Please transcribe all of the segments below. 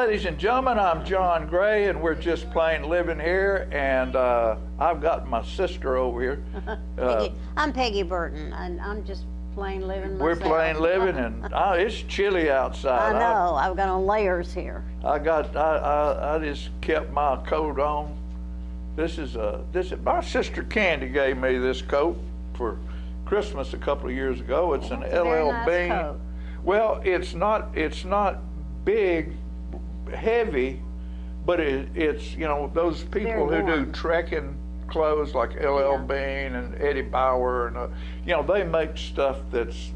ladies and gentlemen, I'm John Gray, and we're just plain living here, and I've got my sister over here. I'm Peggy Burton, and I'm just plain living myself. We're plain living, and it's chilly outside. I know, I've got on layers here. I just kept my coat on. My sister Candy gave me this coat for Christmas a couple of years ago. It's an It's a very LL nice Bean. coat. Well, it's not big, heavy, but it's those people Very who do warm. trekking clothes like LL Yeah. Bean and Eddie Bauer, and they make stuff that's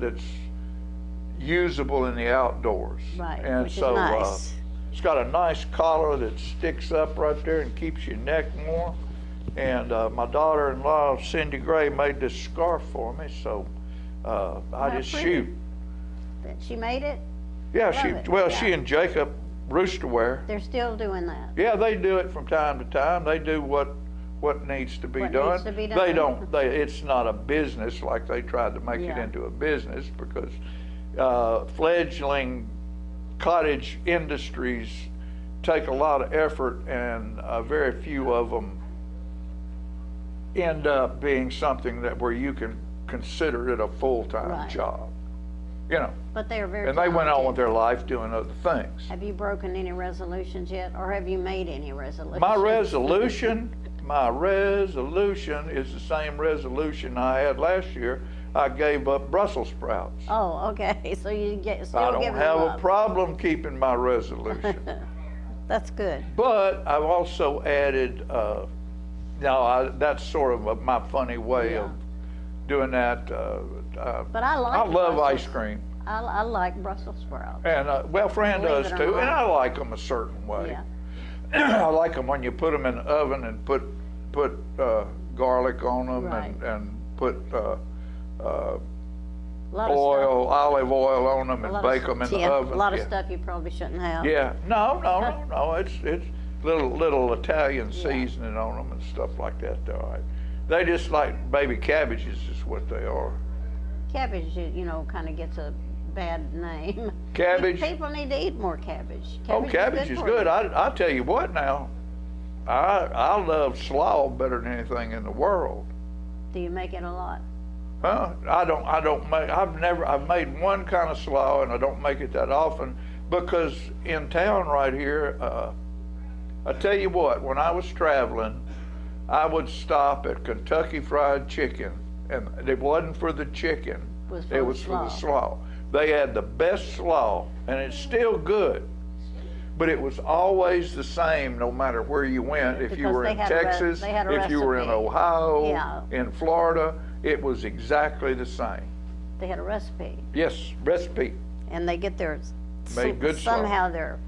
usable in the outdoors. Right, And which is so nice. it's got a nice collar that sticks up right there and keeps your neck warm. And my daughter-in-law Cindy Gray made this scarf for me, so I How just pretty. shoot. She made it? Yeah, Love it, she yeah. and Jacob Roosterware. They're still doing that. Yeah, they do it from time to time. They do what needs to be What done. needs to be They done. don't. It's not a business like they tried to make it Yeah. into a business, because fledgling cottage industries take a lot of effort, and very few of them end up being something where you can consider it a full-time Right. job. But they are very And they went on with talented. their life doing other things. Have you broken any resolutions yet, or have you made any resolutions? My resolution is the same resolution I had last year. I gave up Brussels sprouts. Oh, okay, so you still I don't giving have them a up. problem keeping my resolution. That's good. But I've also added, that's sort of my funny way Yeah. of doing that. But I like I love Brussels. ice cream. I like Brussels sprouts. And, Fran Believe does it or too, and not. I like them a certain way. Yeah. I like them when you put them in the oven and put garlic on them, Right. and put A lot of oil, olive oil on them, stuff. and bake them in the Yeah, oven. a lot of Yeah. stuff you probably shouldn't have. Yeah, no, it's little Italian Yeah. seasoning on them and stuff like that. They're all right. They just like baby cabbages is what they are. Cabbage, kind of gets a bad name. Cabbage? People need to eat more cabbage. Cabbage is for good. you. I tell you what now, I love slaw better than anything in the world. Do you make it a lot? Huh? I've made one kind of slaw, and I don't make it that often, because in town right here, I tell you what, when I was traveling, I would stop at Kentucky Fried Chicken, and it wasn't for the chicken, For it the was for the slaw. slaw. They had the best slaw, and it's still good, but it was always the same no matter where you went. If you Because were they in had a Texas, they had a if you were in recipe. Ohio, Yeah. in Florida, it was exactly the same. They had a recipe, Yes, recipe. and they get their Made good slaw. somehow their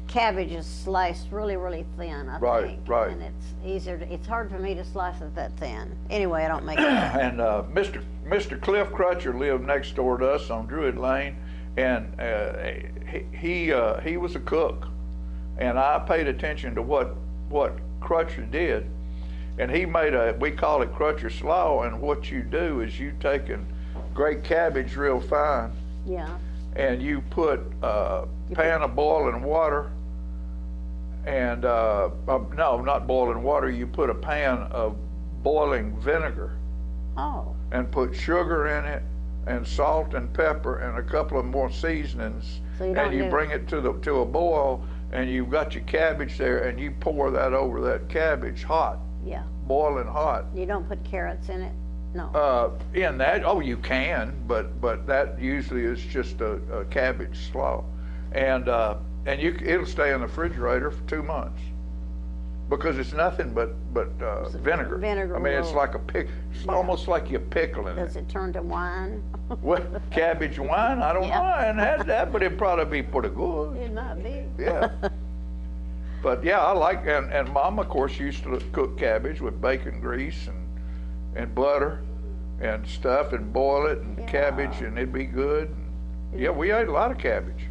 cabbage is sliced really, really thin. I Right, think, right. and it's easier. It's hard for me to slice it that thin. Anyway, I don't make it. And Mr. Cliff Crutcher lived next door to us on Druid Lane, and he was a cook, and I paid attention to what Crutcher did, and he made we call it Crutcher slaw. And what you do is you take and grate cabbage real fine, Yeah. and you put a pan of boiling water, and no, not boiling water. You put a pan of boiling vinegar, Oh. and put sugar in it, and salt and pepper, and a couple of more seasonings, So you and don't you do- bring it to a boil, and you've got your cabbage there, and you pour that over that cabbage hot, Yeah. boiling hot. You don't put carrots in it? No. In that, you can, but that usually is just a cabbage slaw, and it'll stay in the refrigerator for 2 months, because it's nothing but vinegar. Vinegar I mean, it's will- like it's almost like you're pickling Does it. it turn to wine? Well, cabbage wine, I don't know. Yeah. I hadn't had that, but it'd probably be pretty good. It might be. Yeah. But yeah, I like, and Mom, of course, used to cook cabbage with bacon grease and butter and stuff, and boil it, and Yeah. cabbage, and it'd be good. Yeah, we ate a lot of cabbage.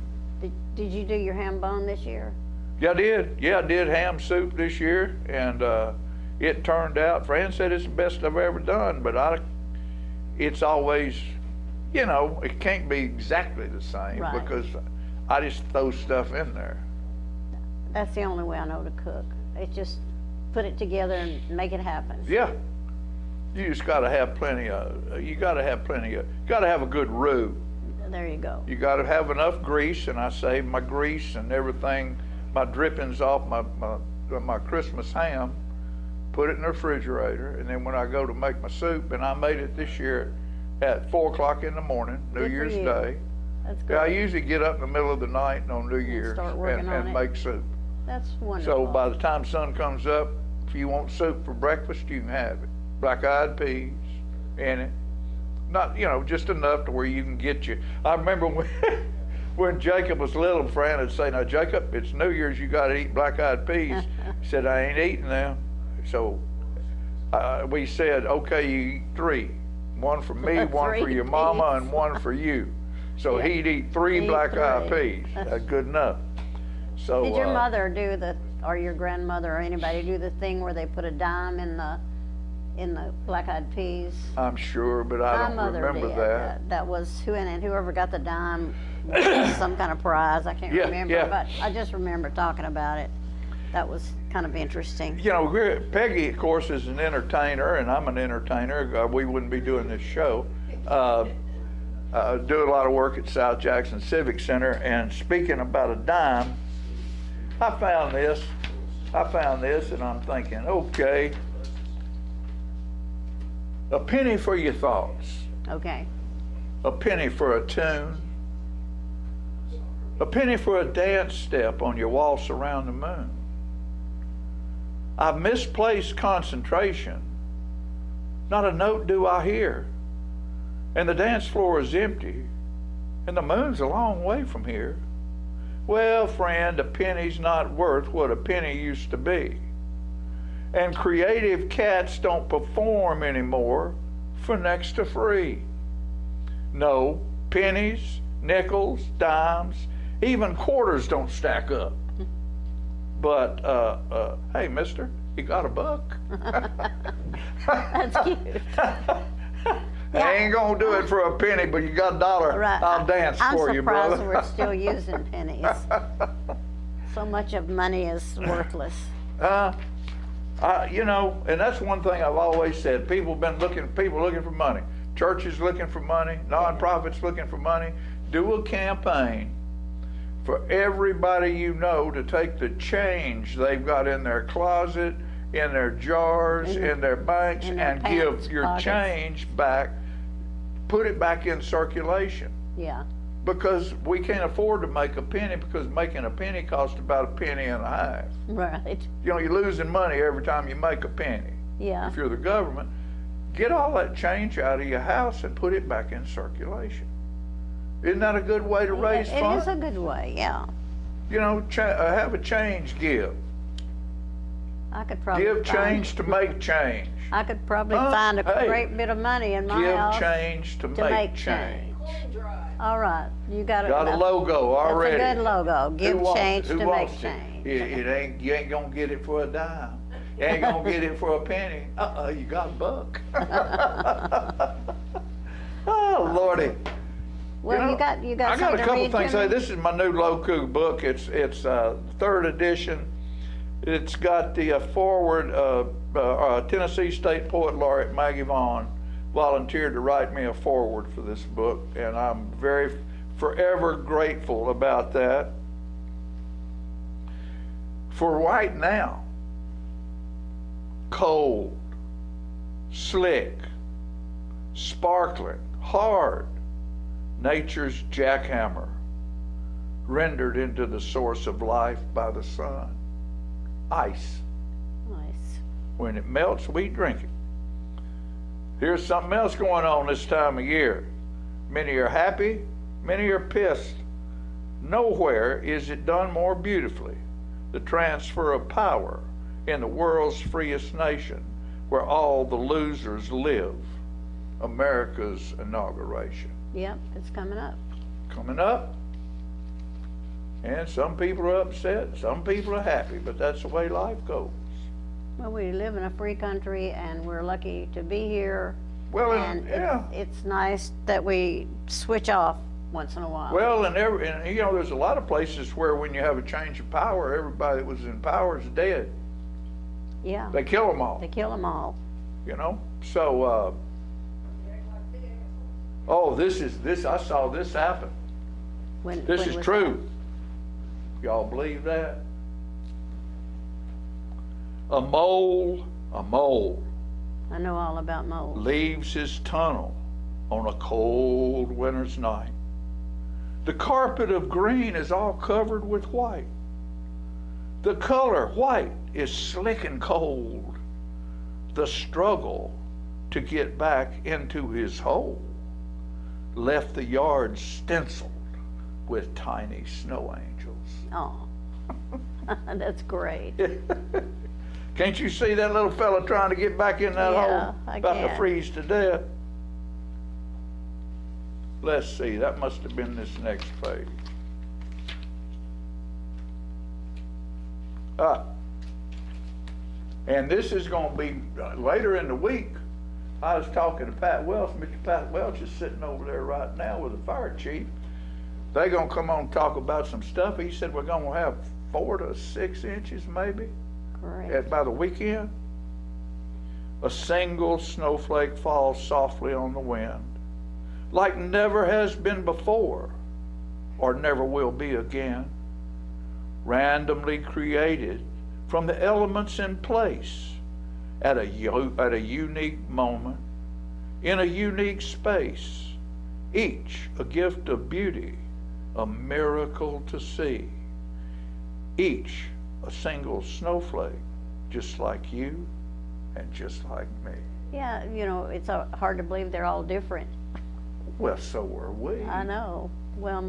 Did you do your ham bone this year? Yeah, I did. Yeah, I did ham soup this year, and it turned out, Fran said it's the best I've ever done, but it's always, it can't be exactly the same, Right. because I just throw stuff in there. That's the only way I know to cook. It's just put it together and make it happen. Yeah. You just gotta have plenty of, you gotta have a good roux. There you go. You gotta have enough grease, and I save my grease and everything, my drippings off my Christmas ham, put it in the refrigerator, and then when I go to make my soup, and I made it this year at 4 o'clock in the morning, New Good for Year's you. Day. That's good. Yeah, I usually get up in the middle of the night on New Year's start working on and it. make soup. That's wonderful. So by the time sun comes up, if you want soup for breakfast, you can have it. Black-eyed peas in it. Not, just enough to where you can get you. I remember when Jacob was little, Fran would say, "Now Jacob, it's New Year's, you gotta eat black-eyed peas." He said, "I ain't eating them." So we said, "Okay, you eat 3. One for me, one for 3 your mama, peas. and one for you." So Yeah. he'd eat 3 Eat black-eyed 3. peas. That's good enough. So Did your mother do or your grandmother or anybody do the thing where they put a dime in the black-eyed peas? I'm sure, but I My don't mother remember did. that. That was whoever got the dime was some kind of prize. I can't Yeah, remember, yeah. but I just remember talking about it. That was kind of interesting. Peggy, of course, is an entertainer, and I'm an entertainer. We wouldn't be doing this show. Do a lot of work at South Jackson Civic Center, and speaking about a dime, I found this, and I'm thinking, okay, a penny for your thoughts, Okay. a penny for a tune, a penny for a dance step on your waltz around the moon. I've misplaced concentration, not a note do I hear, and the dance floor is empty, and the moon's a long way from here. Well, friend, a penny's not worth what a penny used to be. And creative cats don't perform anymore for next to free. No, pennies, nickels, dimes, even quarters don't stack up. But, hey, mister, you got a buck? That's cute. I ain't gonna do it for a penny, but you got $1, Right. I'll dance for you, brother. I'm surprised we're still using pennies. So much of money is worthless. And that's one thing I've always said. People looking for money. Churches looking for money. Nonprofits looking for money. Do a campaign for everybody you know to take the change they've got in their closet, in their jars, in their banks, in their and give pants your pockets. change back, put it back in circulation. Yeah. Because we can't afford to make a penny, because making a penny costs about a penny and a half. Right. You're losing money every time you make a penny. Yeah. If you're the government, get all that change out of your house and put it back in circulation. Isn't that a good way to raise It funds? is a good way, yeah. Have a change give. I could probably Give change to make change. I could probably Huh? find a Hey. great bit of money in my house Give change to make change. All right, you got it. Got a logo already. That's a good logo. Give Who wants change it? Who to wants make it? change. You ain't gonna get it for a dime. You ain't gonna get it for a penny. You got a buck. Oh, Lordy. Well, you got I got a something to couple read things to to say. me? This is my new Loku book. It's 3rd edition. It's got the foreword. Tennessee State Poet Laureate Maggie Vaughn volunteered to write me a foreword for this book, and I'm forever grateful about that. For right now, cold, slick, sparkling, hard, nature's jackhammer, rendered into the source of life by the sun. Ice. Nice. When it melts, we drink it. Here's something else going on this time of year. Many are happy, many are pissed. Nowhere is it done more beautifully. The transfer of power in the world's freest nation, where all the losers live. America's inauguration. Yep, it's coming up. Coming up. And some people are upset, some people are happy, but that's the way life goes. Well, we live in a free country, and we're lucky to be here. Well, And yeah. it's nice that we switch off once in a while. Well, and you know, there's a lot of places where when you have a change of power, everybody that was in power is dead. Yeah, They kill them all, they kill them all. you know? So, oh, this, I saw this happen. This When is was true. Y'all believe that? A mole that? I know all about moles. leaves his tunnel on a cold winter's night. The carpet of green is all covered with white. The color white is slick and cold. The struggle to get back into his hole left the yard stenciled with tiny snow angels. Oh, that's great. Can't you see that little fella trying to get back in that Yeah, hole? I About to can. freeze to death. Let's see, that must have been this next page. And this is going to be later in the week. I was talking to Pat Welch. Mr. Pat Welch is sitting over there right now with the fire chief. They're going to come on and talk about some stuff. He said we're going to have 4 to 6 inches maybe Great. by the weekend. A single snowflake falls softly on the wind, like never has been before or never will be again, randomly created from the elements in place at a unique moment, in a unique space, each a gift of beauty, a miracle to see, each a single snowflake, just like you and just like me. Yeah, you know, it's hard to believe they're all different. Well, so are we. I know. Well,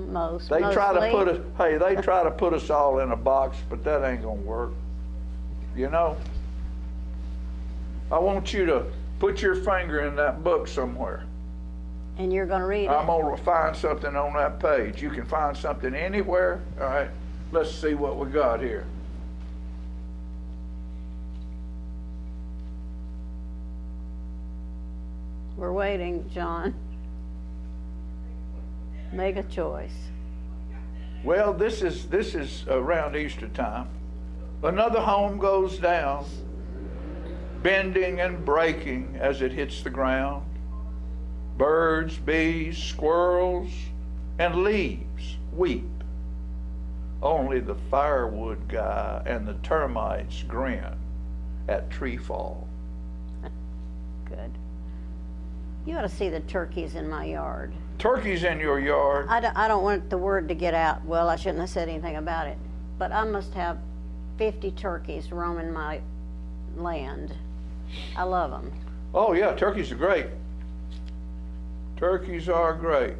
They try to mostly. put us, hey, they try to put us all in a box, but that ain't gonna work. You know? I want you to put your finger in that book somewhere. And you're gonna read it. I'm gonna find something on that page. You can find something anywhere. All right, let's see what we got here. We're waiting, John. Make a choice. Well, this is around Easter time. Another home goes down, bending and breaking as it hits the ground. Birds, bees, squirrels, and leaves weep. Only the firewood guy and the termites grin at tree fall. Good. You ought to see the turkeys in my yard. Turkeys in your yard. I don't want the word to get out. Well, I shouldn't have said anything about it. But I must have 50 turkeys roaming my land. I love them. Oh yeah, turkeys are great. Turkeys are great.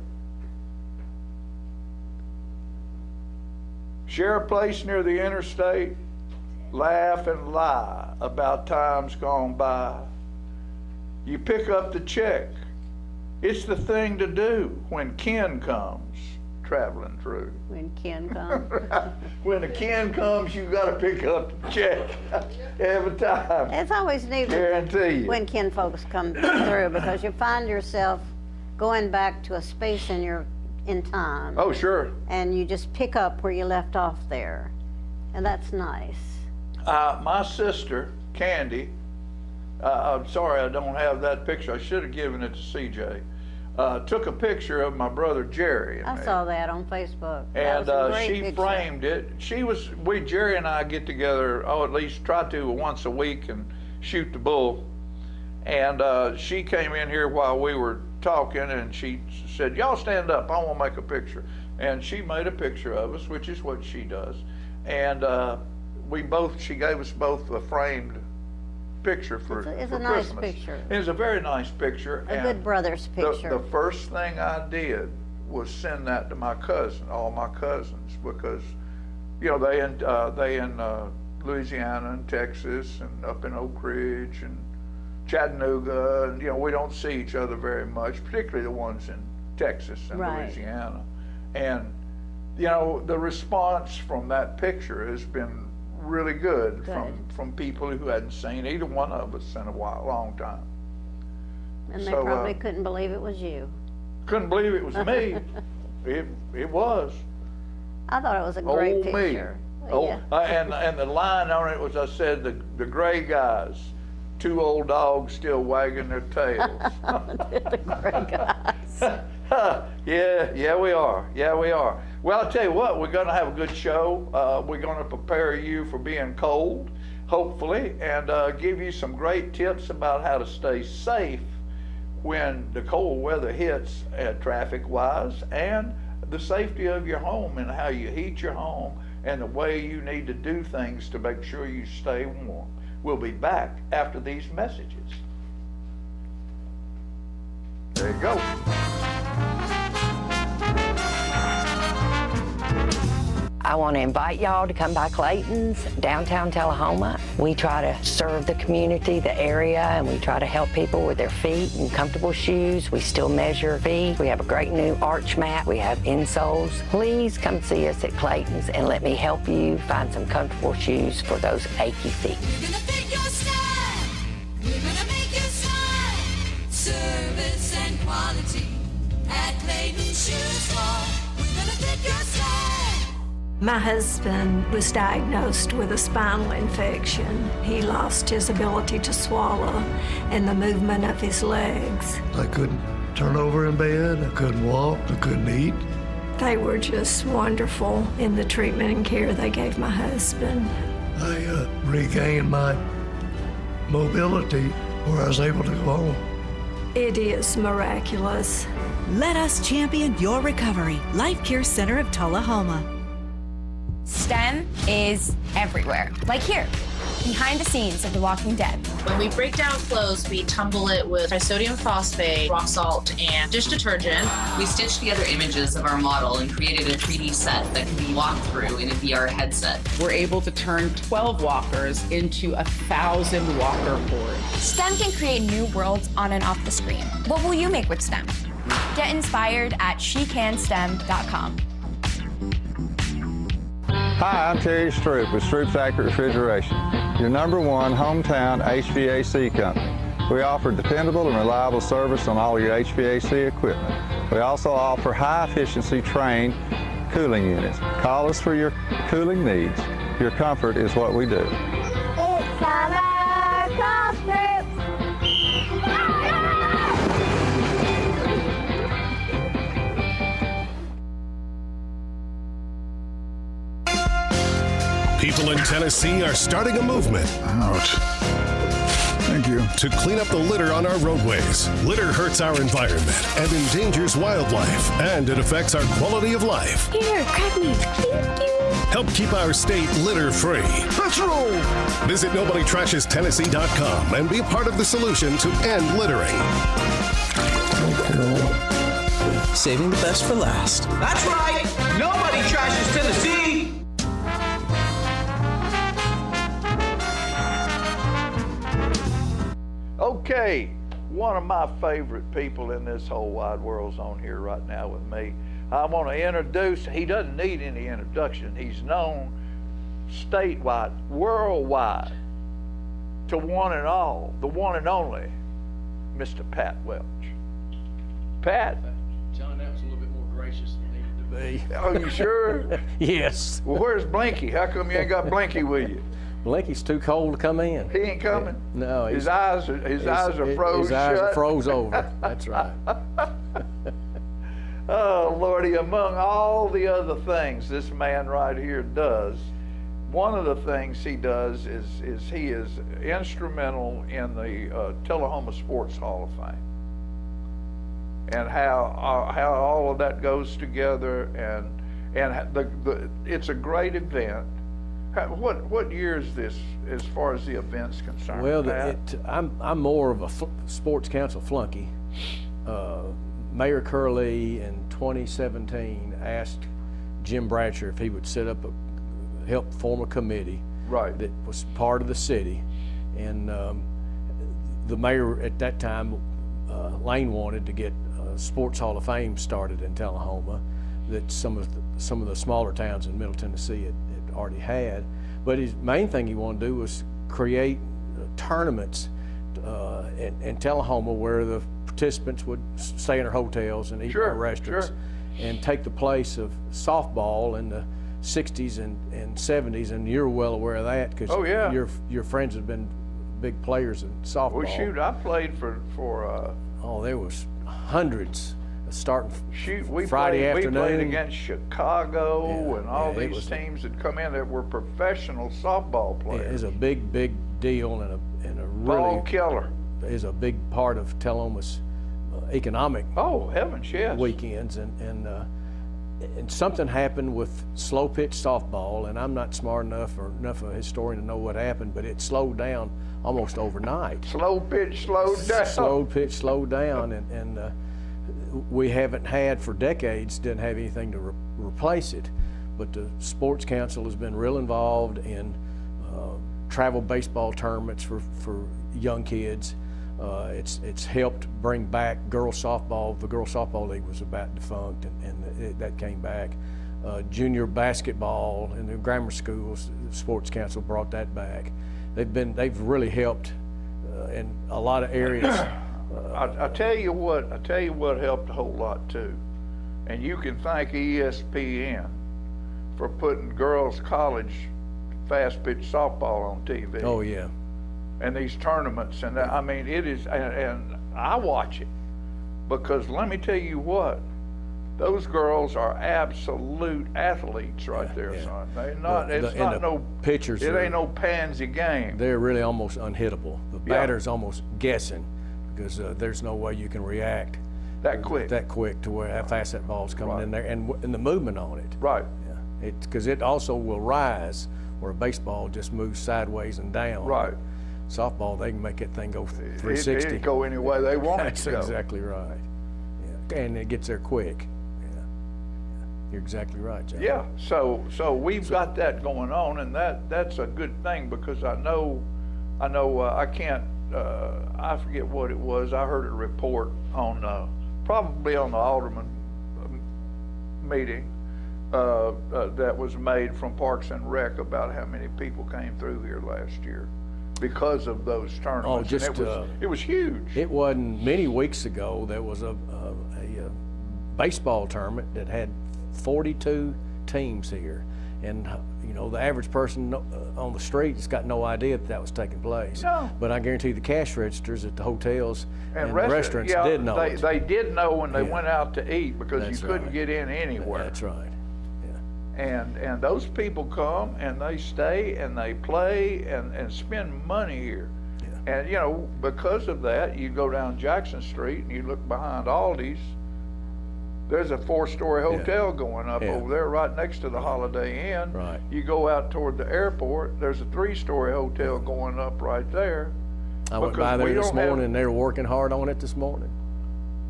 Share a place near the interstate, laugh and lie about times gone by. You pick up the check. It's the thing to do when Ken comes traveling through. When Ken comes. When the Ken comes, you got to pick up the check every time. It's always neat Guarantee you. when kin folks come through, because you find yourself going back to a space in time, Oh, sure. and you just pick up where you left off there, and that's nice. My sister, Candy, I'm sorry I don't have that picture. I should have given it to CJ. Took a picture of my brother Jerry and I me. saw that on Facebook. That And was a great she picture. framed it. Jerry and I get together, at least try to once a week and shoot the bull. And she came in here while we were talking and she said, y'all stand up, I want to make a picture. And she made a picture of us, which is what she does. And she gave us both a framed picture for It's for a nice Christmas. picture. It was a very nice picture. A and good brother's picture. The first thing I did was send that to my cousin, all my cousins, because, you know, they in Louisiana and Texas and up in Oak Ridge and Chattanooga, and, you know, we don't see each other very much, particularly the ones in Texas and Right. Louisiana. And, you know, the response from that picture has been really good. From people who hadn't seen either one of us in a long time. And they so, probably couldn't believe it was you. Couldn't believe it was me. It was. I thought it was a great Old me. picture. Oh, Yeah. and the line on it was, I said, the gray guys, two old dogs still wagging their tails. The gray guys. Yeah, we are. Yeah, we are. Well, I'll tell you what, we're going to have a good show. We're going to prepare you for being cold, hopefully, and give you some great tips about how to stay safe when the cold weather hits, traffic-wise, and the safety of your home and how you heat your home and the way you need to do things to make sure you stay warm. We'll be back after these messages. There you go. I want to invite y'all to come by Clayton's, downtown Tullahoma. We try to serve the community, the area, and we try to help people with their feet and comfortable shoes. We still measure feet. We have a great new arch mat. We have insoles. Please come see us at Clayton's and let me help you find some comfortable shoes for those achy feet. We're gonna fit your style. We're gonna make you smile. Service and quality at Clayton's Shoe Store. We're gonna fit your style. My husband was diagnosed with a spinal infection. He lost his ability to swallow and the movement of his legs. I couldn't turn over in bed, I couldn't walk, I couldn't eat. They were just wonderful in the treatment and care they gave my husband. I regained my mobility where I was able to go home. It is miraculous. Let us champion your recovery. Life Care Center of Tullahoma. STEM is everywhere, like here, behind the scenes of The Walking Dead. When we break down clothes, we tumble it with trisodium phosphate, rock salt, and dish detergent. We stitched together images of our model and created a 3D set that can be walked through in a VR headset. We're able to turn 12 walkers into 1,000 walker hordes. STEM can create new worlds on and off the screen. What will you make with STEM? Get inspired at SheCanSTEM.com. Hi, I'm Terry Stroop with Stroop's Accurate Refrigeration, your #1 hometown HVAC company. We offer dependable and reliable service on all your HVAC equipment. We also offer high-efficiency trained cooling units. Call us for your cooling needs. Your comfort is what we do. It's summer, call Stroop. People in Tennessee are starting a movement. Ouch. Thank you. To clean up the litter on our roadways. Litter hurts our environment and endangers wildlife, and it affects our quality of life. Here, grab me. Thank you. Help keep our state litter-free. Let's roll! Visit NobodyTrashesTennessee.com and be a part of the solution to end littering. Saving the best for last. That's right! Nobody trashes Tennessee! Okay, one of my favorite people in this whole wide world's on here right now with me. I want to introduce, he doesn't need any introduction. He's known statewide, worldwide, to one and all, the one and only, Mr. Pat Welch. Pat? John, that was a little bit more gracious than it needed to be. Oh, you sure? Yes. Well, where's Blinky? How come you ain't got Blinky with you? Blinky's too cold to come in. He ain't coming? No. His eyes are froze His eyes shut. are froze over. That's right. Oh, Lordy, among all the other things this man right here does, one of the things he does is he is instrumental in the Tullahoma Sports Hall of Fame. And how all of that goes together, and it's a great event. What year is this, as far as the event's concerned? Well, Pat? I'm more of a sports council flunky. Mayor Curley in 2017 asked Jim Bratcher if he would set up help form a committee that was part of the city, and the mayor at that time, Lane, wanted to get Sports Hall of Fame started in Tullahoma that some of the smaller towns in Middle Tennessee had already had. But his main thing he wanted to do was create tournaments in Tullahoma where the participants would stay in their hotels and eat in their restaurants. and take the place of softball in the 60s and 70s, and you're well aware of that because Oh, yeah. your friends have been big players in softball. Well, shoot, I played for Oh, there was hundreds starting we Friday played, afternoon. We played against Chicago and all it these was- teams that come in that were professional softball It players. is a big deal and a Ball really killer. is a big part of Tullahoma's economic Oh, heavens, yes. weekends, and something happened with slow pitch softball, and I'm not smart enough or enough of a historian to know what happened, but it slowed down almost overnight. Slow pitch slowed down. Slow pitch slowed down, and we haven't had for decades, didn't have anything to replace it. But the Sports Council has been real involved in travel baseball tournaments for young kids. It's helped bring back girls softball. The girls softball league was about defunct, and that came back. Junior basketball in the grammar schools, the Sports Council brought that back. They've really helped in a lot of areas. I tell you what helped a whole lot too, and you can thank ESPN for putting girls college fast pitch softball on TV. Oh yeah. And these tournaments, and I mean, it is, and I watch it because let me tell you what, those girls are absolute athletes right there, son. They're not. It's not no pitchers. It ain't no pansy game. They're really almost unhittable. The batter's almost guessing because there's no way you can react that quick to where how fast that ball's coming in there and the movement on it. Right. Yeah. Because it also will rise where a baseball just moves sideways and down. Right. Softball, they can make that thing go 360. It can go any way they want That's it to go. exactly right. Yeah. And it gets there quick. Yeah. You're exactly right, John. Yeah. So we've got that going on, and that's a good thing because I know I can't. I forget what it was. I heard a report on probably on the Alderman meeting that was made from Parks and Rec about how many people came through here last year because of those tournaments. And it was huge. It wasn't many weeks ago. There was a baseball tournament that had 42 teams here, and the average person on the street has got no idea that was taking place. No. But I guarantee the cash registers at the hotels and restaurants did know it. They did know when they went out to eat because you couldn't get in anywhere. That's right. And those people come and they stay and they play and spend money here. Yeah. And because of that, you go down Jackson Street and you look behind Aldi's, there's a 4-story hotel going up over there right next to the Holiday Inn. Right. You go out toward the airport, there's a 3-story hotel going up right there. I went by there this morning and they were working hard on it this morning.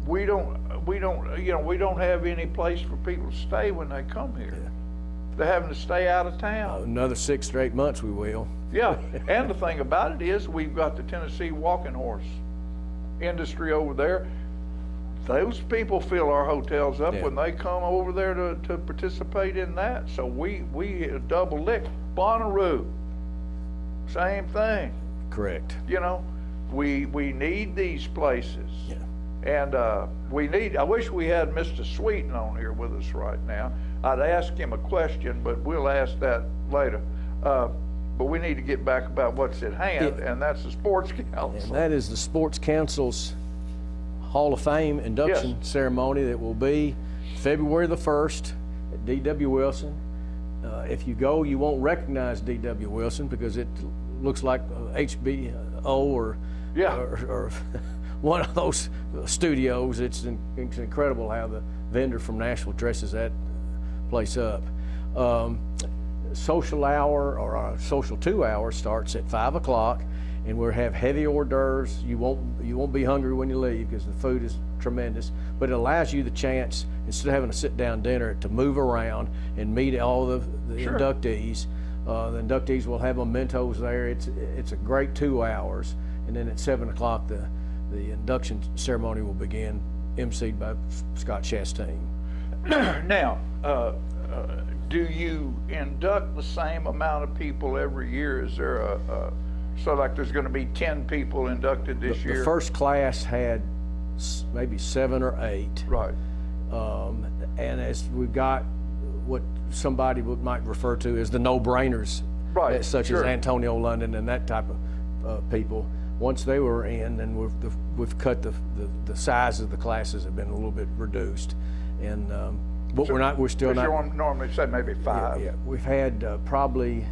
We don't have any place for people to stay when they come here. Yeah. They're having to stay out of town. Another 6 to 8 months we will. Yeah, and the thing about it is we've got the Tennessee walking horse industry over there. Those people fill our hotels up when they come over there to participate in that. So we double lick. Bonnaroo, same thing. Correct. We need these places. Yeah. And I wish we had Mr. Sweeten on here with us right now. I'd ask him a question, but we'll ask that later. But we need to get back about what's at hand, and that's the Sports Council. And that is the Sports Council's Hall of Fame induction ceremony that will be February the 1st at D.W. Wilson. If you go, you won't recognize D.W. Wilson because it looks like HBO or one of those studios. It's incredible how the vendor from Nashville dresses that place up. Social hour or our social 2 hour starts at 5 o'clock, and we'll have heavy hors d'oeuvres. You won't be hungry when you leave because the food is tremendous. But it allows you the chance, instead of having a sit-down dinner, to move around and meet all the inductees. The inductees will have mementos there. It's a great 2 hours, and then at 7 o'clock the induction ceremony will begin, emceed by Scott Chastain. Now, do you induct the same amount of people every year? Is there so like there's going to be 10 people inducted this year? The first class had maybe 7 or 8. Right. and as we've got what somebody might refer to as the no-brainers, Right, such sure. as Antonio London and that type of people. Once they were in, then we've cut the size of the classes have been a little bit reduced, and but we're still not. You normally say maybe 5. Yeah, we've had probably,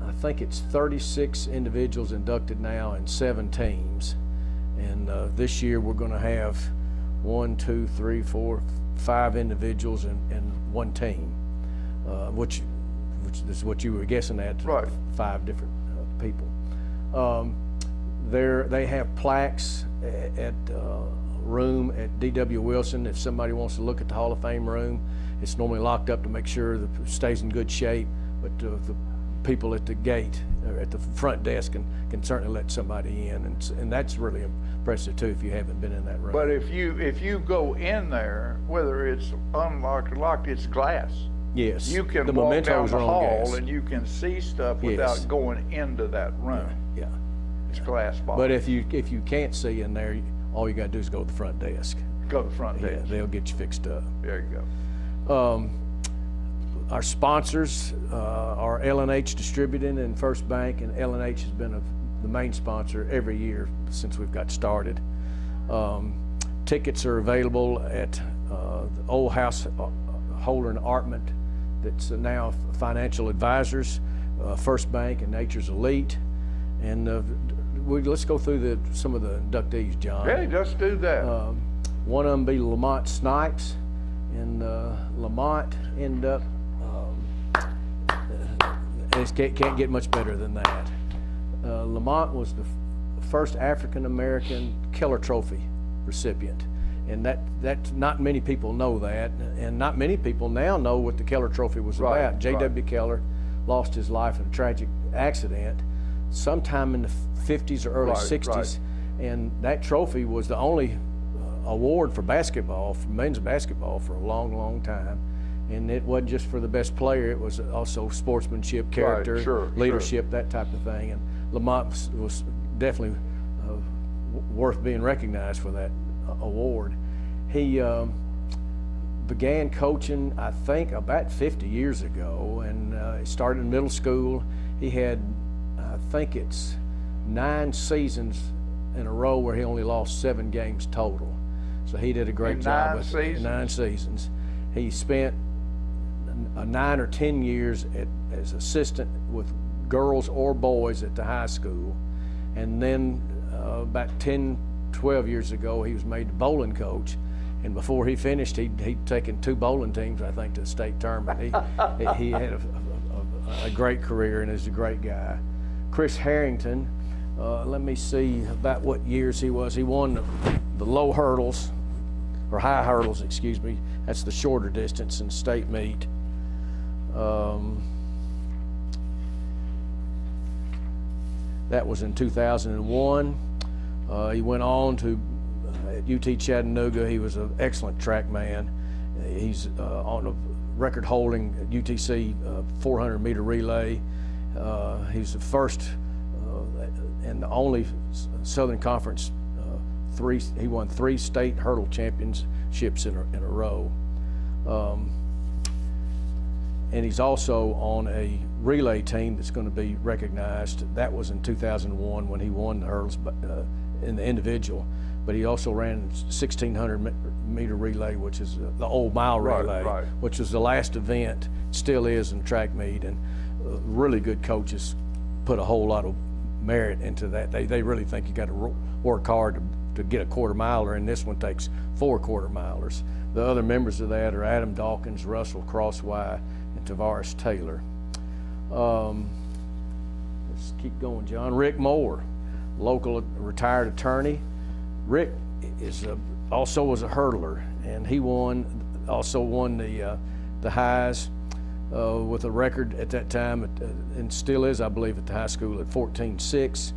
I think it's 36 individuals inducted now in 7 teams, and this year we're going to have 1, 2, 3, 4, 5 individuals in 1 team, which is what you were guessing at. Right. 5 different people. They have plaques at room at D.W. Wilson. If somebody wants to look at the Hall of Fame room, it's normally locked up to make sure that it stays in good shape, but the people at the gate, or at the front desk, can certainly let somebody in, and that's really impressive too if you haven't been in that room. But if you go in there, whether it's unlocked or locked, it's glass. Yes. You can the walk down mementos the are on hall gas. and you can see stuff without going into that room. Yeah. It's glass box. But if you can't see in there, all you got to do is go to the front desk. Go to the front desk. Yeah, they'll get you fixed up. There you go. Our sponsors are L&H Distributing and First Bank, and L&H has been the main sponsor every year since we've got started. Tickets are available at the Old House Holder and Artment, that's now Financial Advisors, First Bank, and Nature's Elite. And let's go through some of the inductees, John. Yeah, let's do that. One of them be Lamont Snipes, and Lamont ended up, it can't get much better than that. Lamont was the first African-American Keller Trophy recipient, and that not many people know that, and not many people now know what the Keller Trophy was about. J.W. Keller lost his life in a tragic accident sometime in the 50s or early 60s, and that trophy was the only award for basketball, for men's basketball, for a long, long time. And it wasn't just for the best player, it was also sportsmanship, character, leadership, that type of thing. And Lamont was definitely worth being recognized for that award. He began coaching, I think, about 50 years ago, and started in middle school. He had, I think it's 9 seasons in a row where he only lost 7 games total. So he did a great job with 9 seasons. He spent 9 or 10 years as assistant with girls or boys at the high school. And then about 10, 12 years ago, he was made the bowling coach. And before he finished, he'd taken 2 bowling teams, I think, to the state tournament. He had a great career and is a great guy. Chris Harrington, let me see about what years he was. He won the low hurdles, or high hurdles, excuse me. That's the shorter distance in state meet. That was in 2001. He went on to at UT Chattanooga. He was an excellent track man. He's on a record-holding UTC 400-meter relay. He's the first and the only Southern Conference he won 3 state hurdle championships in a row. And he's also on a relay team that's going to be recognized. That was in 2001 when he won the hurdles in the individual. But he also ran 1,600-meter relay, which is the old mile relay, which was the last event, still is in track meet. And really good coaches put a whole lot of merit into that. They really think you got to work hard to get a quarter miler, and this one takes 4 quarter milers. The other members of that are Adam Dawkins, Russell Crosswhy, and Tavares Taylor. Let's keep going, John. Rick Moore, local retired attorney. Rick is also was a hurdler, and he also won the highs with a record at that time, and still is, I believe, at the high school at 14.6.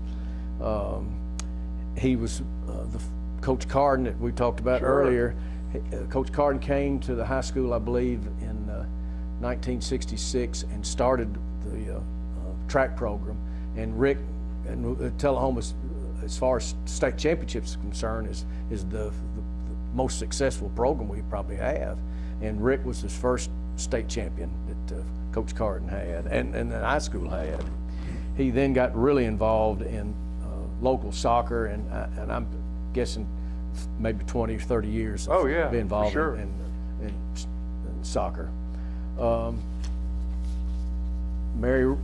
He was Coach Carden that we talked about earlier. Coach Carden came to the high school, I believe, in 1966 and started the track program. And Rick and Tullahoma, as far as state championships is concerned, is the most successful program we probably have. and Rick was his first state champion that Coach Carden had, and the high school had. He then got really involved in local soccer, and I'm guessing maybe 20 or 30 years Oh, yeah, being involved for sure. in soccer. Mary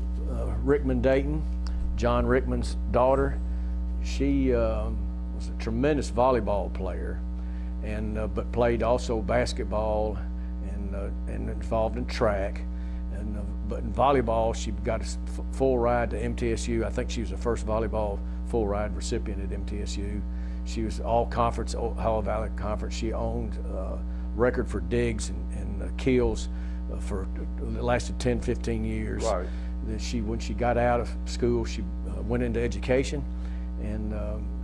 Rickman Dayton, John Rickman's daughter, she was a tremendous volleyball player, and but played also basketball and involved in track. But in volleyball, she got a full ride to MTSU. I think she was the first volleyball full ride recipient at MTSU. She was all conference, Ohio Valley Conference. She owned record for digs and kills for it lasted 10, 15 years. Right. Then when she got out of school, she went into education, and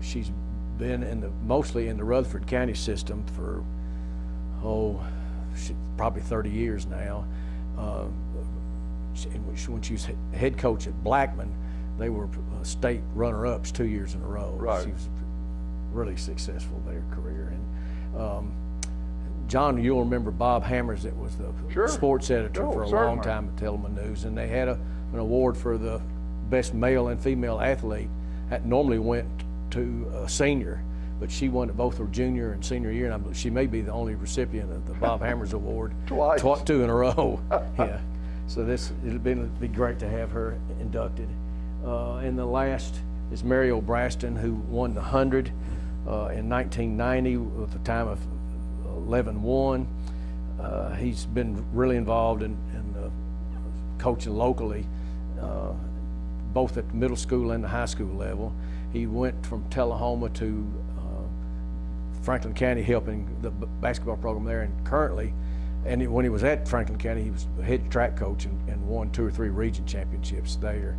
she's been mostly in the Rutherford County system for probably 30 years now. When she was head coach at Blackman, they were state runner-ups 2 years in a row. Right. She was really successful in her career. And John, you'll remember Bob Hammers, that was the sports editor for a long time at Telemann News, and they had an award for the best male and female athlete. That normally went to a senior, but she won it both her junior and senior year, and she may be the only recipient of the Bob Hammers Award. Twice. 2 in a row. Yeah. So it'll be great to have her inducted. And the last is Mary O'Braston, who won the 100 in 1990 with a time of 11-1. He's been really involved in coaching locally, both at the middle school and the high school level. He went from Tullahoma to Franklin County, helping the basketball program there, and currently, when he was at Franklin County, he was head track coach and won 2 or 3 region championships there.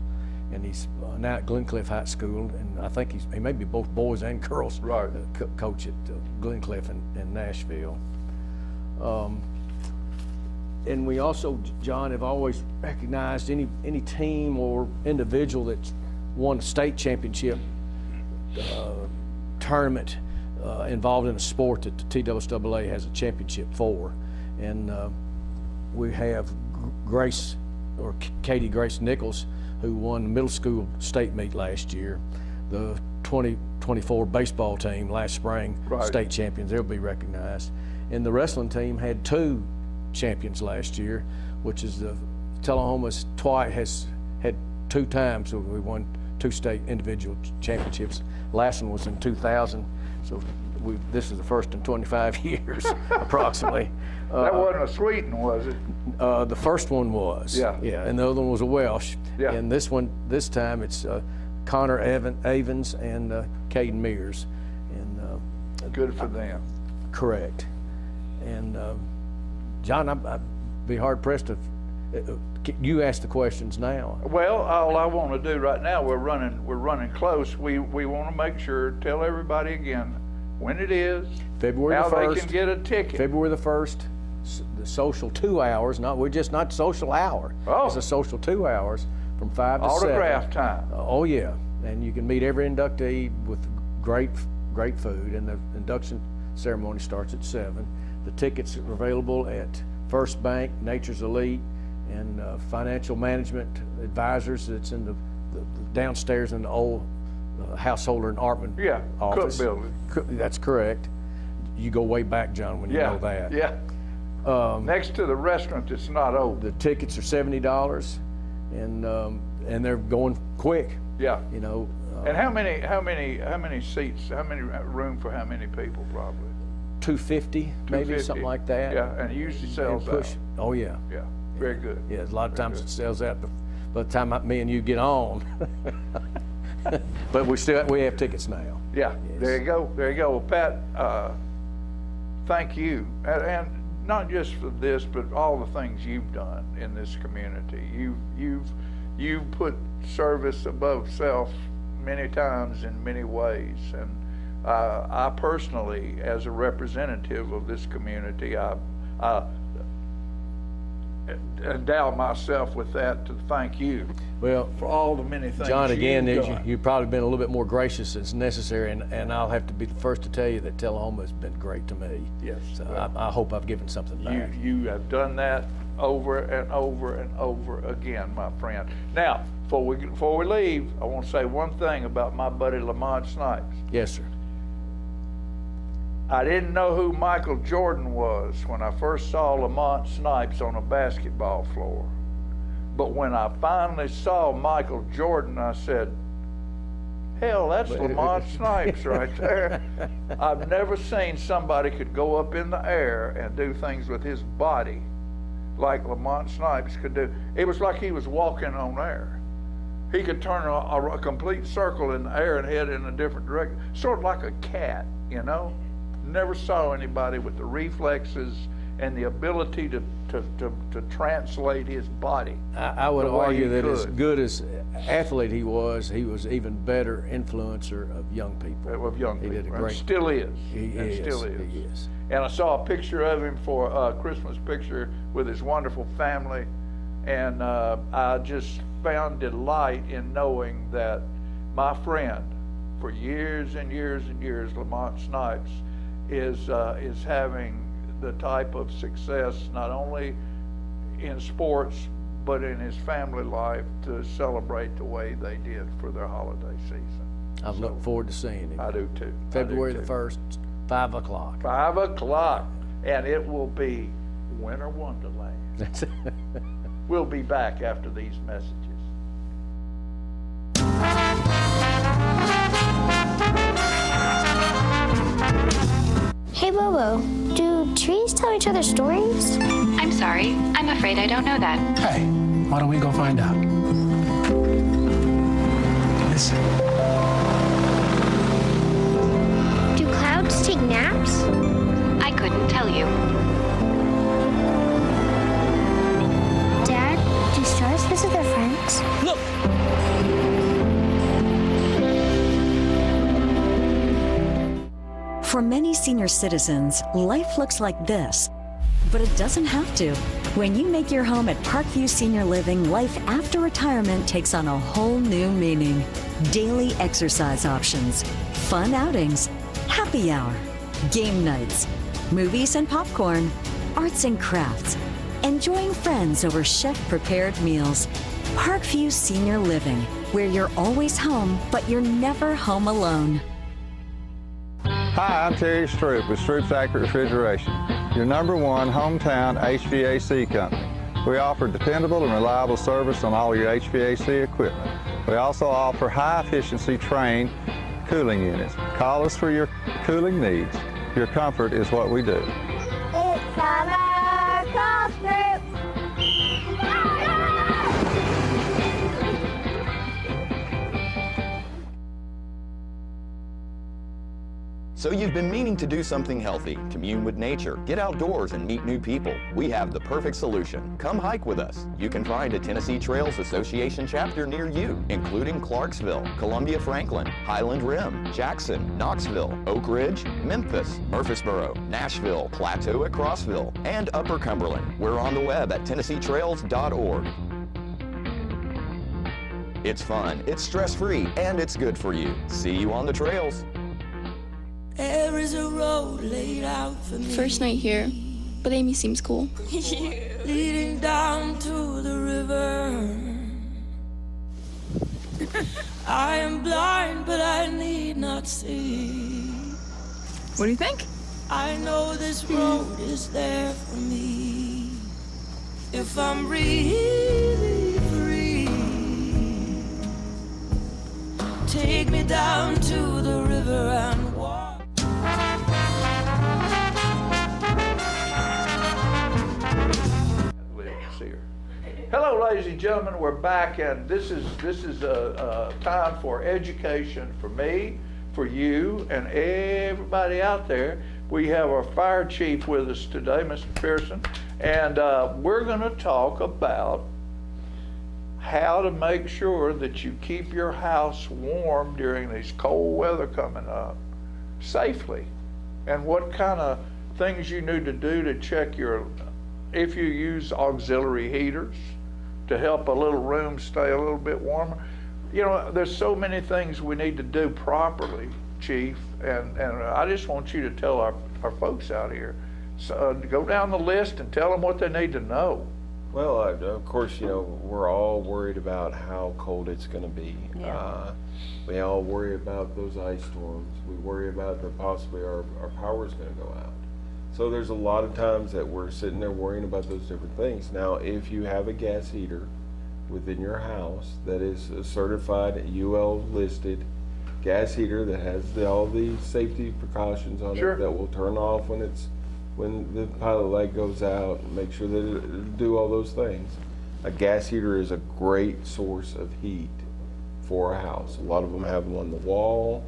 And he's now at Glencliff High School, and I think he may be both boys and girls coach at Glencliff in Nashville. And we also, John, have always recognized any team or individual that's won a state championship tournament involved in a sport that the TSSAA has a championship for. And we have Katie Grace Nichols, who won the middle school state meet last year. The 2024 baseball team last spring, state champions, they'll be recognized. And the wrestling team had 2 champions last year, which is the Tullahoma's has had 2 times so we won 2 state individual championships. Last one was in 2000, so this is the first in 25 years, approximately. That wasn't a Sweeten, was it? The first one was. Yeah, and the other one was a Welsh. Yeah. And this time it's Connor Evans and Caden Mears. And good for them. Correct. And John, I'd be hard pressed to. You ask the questions now. Well, all I want to do right now, we're running close. We want to make sure, tell everybody again when it is, February how the 1st. they can get a ticket. February the 1st, the social 2 hours. We're just not social hour. Oh. It's a social 2 hours from 5 to 7. Autograph time. Oh yeah, and you can meet every inductee with great food, and the induction ceremony starts at 7. The tickets are available at First Bank, Nature's Elite, and Financial Management Advisors. That's in the downstairs in the old Householder and Artman office. Cook building. That's correct. You go way back, John, when you know that. Yeah. Next to the restaurant that's not open. The tickets are $70, and they're going quick. Yeah. You know. And how many seats? How many room for how many people? Probably 250, maybe 250. something like that. Yeah, and it usually sells out. Oh yeah. Yeah, very good. Yeah, a lot of times it sells out by the time me and you get on. But we have tickets now. Yeah, yes. There you go. Well, Pat, thank you, and not just for this, but all the things you've done in this community. You've put service above self many times in many ways, and I personally, as a representative of this community, endow myself with that to thank you Well, for all the many things John, again, you've done. you've probably been a little bit more gracious as necessary, and I'll have to be the first to tell you that Tullahoma has been great to me. Yes. So Well, I hope I've given something back. You have done that over and over and over again, my friend. Now, before we leave, I want to say one thing about my buddy Lamont Snipes. Yes, sir. I didn't know who Michael Jordan was when I first saw Lamont Snipes on a basketball floor. But when I finally saw Michael Jordan, I said, hell, that's Lamont Snipes right there. I've never seen somebody could go up in the air and do things with his body like Lamont Snipes could do. It was like he was walking on air. He could turn a complete circle in the air and head in a different direction, sort of like a cat, you know? Never saw anybody with the reflexes and the ability to translate his body. I would the way argue he that as could. good as athlete he was even better influencer of young people. Of young people. He did a And great. still is. He Still is. He is. And I saw a picture of him for a Christmas picture with his wonderful family, and I just found delight in knowing that my friend, for years and years and years, Lamont Snipes, is having the type of success not only in sports but in his family life to celebrate the way they did for their holiday season. I look forward to seeing him. I do too. February the 1st, 5 o'clock. 5 o'clock, and it will be Winter Wonderland. That's it. We'll be back after these messages. Hey Bobo, do trees tell each other stories? I'm sorry. I'm afraid I don't know that. Hey, why don't we go find out? Listen. Do clouds take naps? I couldn't tell you. Dad, do stars visit their friends? Look! For many senior citizens, life looks like this, but it doesn't have to. When you make your home at Parkview Senior Living, life after retirement takes on a whole new meaning. Daily exercise options, fun outings, happy hour, game nights, movies and popcorn, arts and crafts, enjoying friends over chef-prepared meals. Parkview Senior Living, where you're always home, but you're never home alone. Hi, I'm Terry Stroop with Stroop's Accurate Refrigeration, your #1 hometown HVAC company. We offer dependable and reliable service on all your HVAC equipment. We also offer high-efficiency trained cooling units. Call us for your cooling needs. Your comfort is what we do. It's summer call group. So you've been meaning to do something healthy, commune with nature, get outdoors and meet new people. We have the perfect solution. Come hike with us. You can find a Tennessee Trails Association chapter near you, including Clarksville, Columbia Franklin, Highland Rim, Jackson, Knoxville, Oak Ridge, Memphis, Murfreesboro, Nashville, Plateau at Crossville, and Upper Cumberland. We're on the web at TennesseeTrails.org. It's fun, it's stress-free, and it's good for you. See you on the trails. There is a road laid out for me. First night here, but Amy seems cool. Leading down to the river. I am blind, but I need not see. What do you think? I know this road is there for me. If I'm really free, take me down to the river and walk. Hello, ladies and gentlemen. We're back, and this is a time for education for me, for you, and everybody out there. We have our fire chief with us today, Mr. Pearson, and we're going to talk about how to make sure that you keep your house warm during these cold weather coming up safely, and what kind of things you need to do to check your if you use auxiliary heaters to help a little room stay a little bit warmer. You know, there's so many things we need to do properly, Chief, and I just want you to tell our folks out here, so, go down the list and tell them what they need to know. Well, of course, you know, we're all worried about how cold it's going to be. Yeah. We all worry about those ice storms. We worry about that possibly our power's going to go out. So there's a lot of times that we're sitting there worrying about those different things. Now, if you have a gas heater within your house that is a certified UL listed gas heater that has all the safety precautions on Sure. it that will turn off when the pilot light goes out, make sure that it'll do all those things. A gas heater is a great source of heat for a house. A lot of them have them on the wall.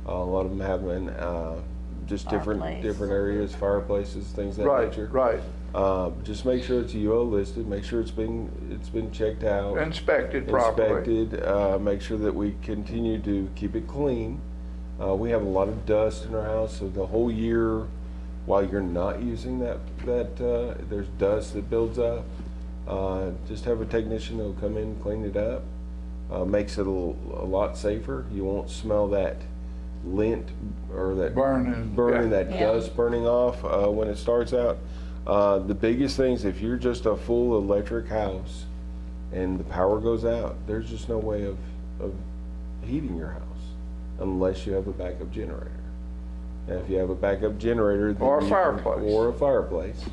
A lot of them have them in just different areas, fireplaces, things of that nature. Right. Just make sure it's UL listed. Make sure it's been checked out, Inspected properly. Inspected. Make sure that we continue to keep it clean. We have a lot of dust in our house, so the whole year, while you're not using that there's dust that builds up. Just have a technician that'll come in and clean it up. Makes it a lot safer. You won't smell that lint or that burning, that dust burning off when it starts out. The biggest things, if you're just a full electric house and the power goes out, there's just no way of heating your house unless you have a backup generator. And if you have a backup generator, then or a fireplace.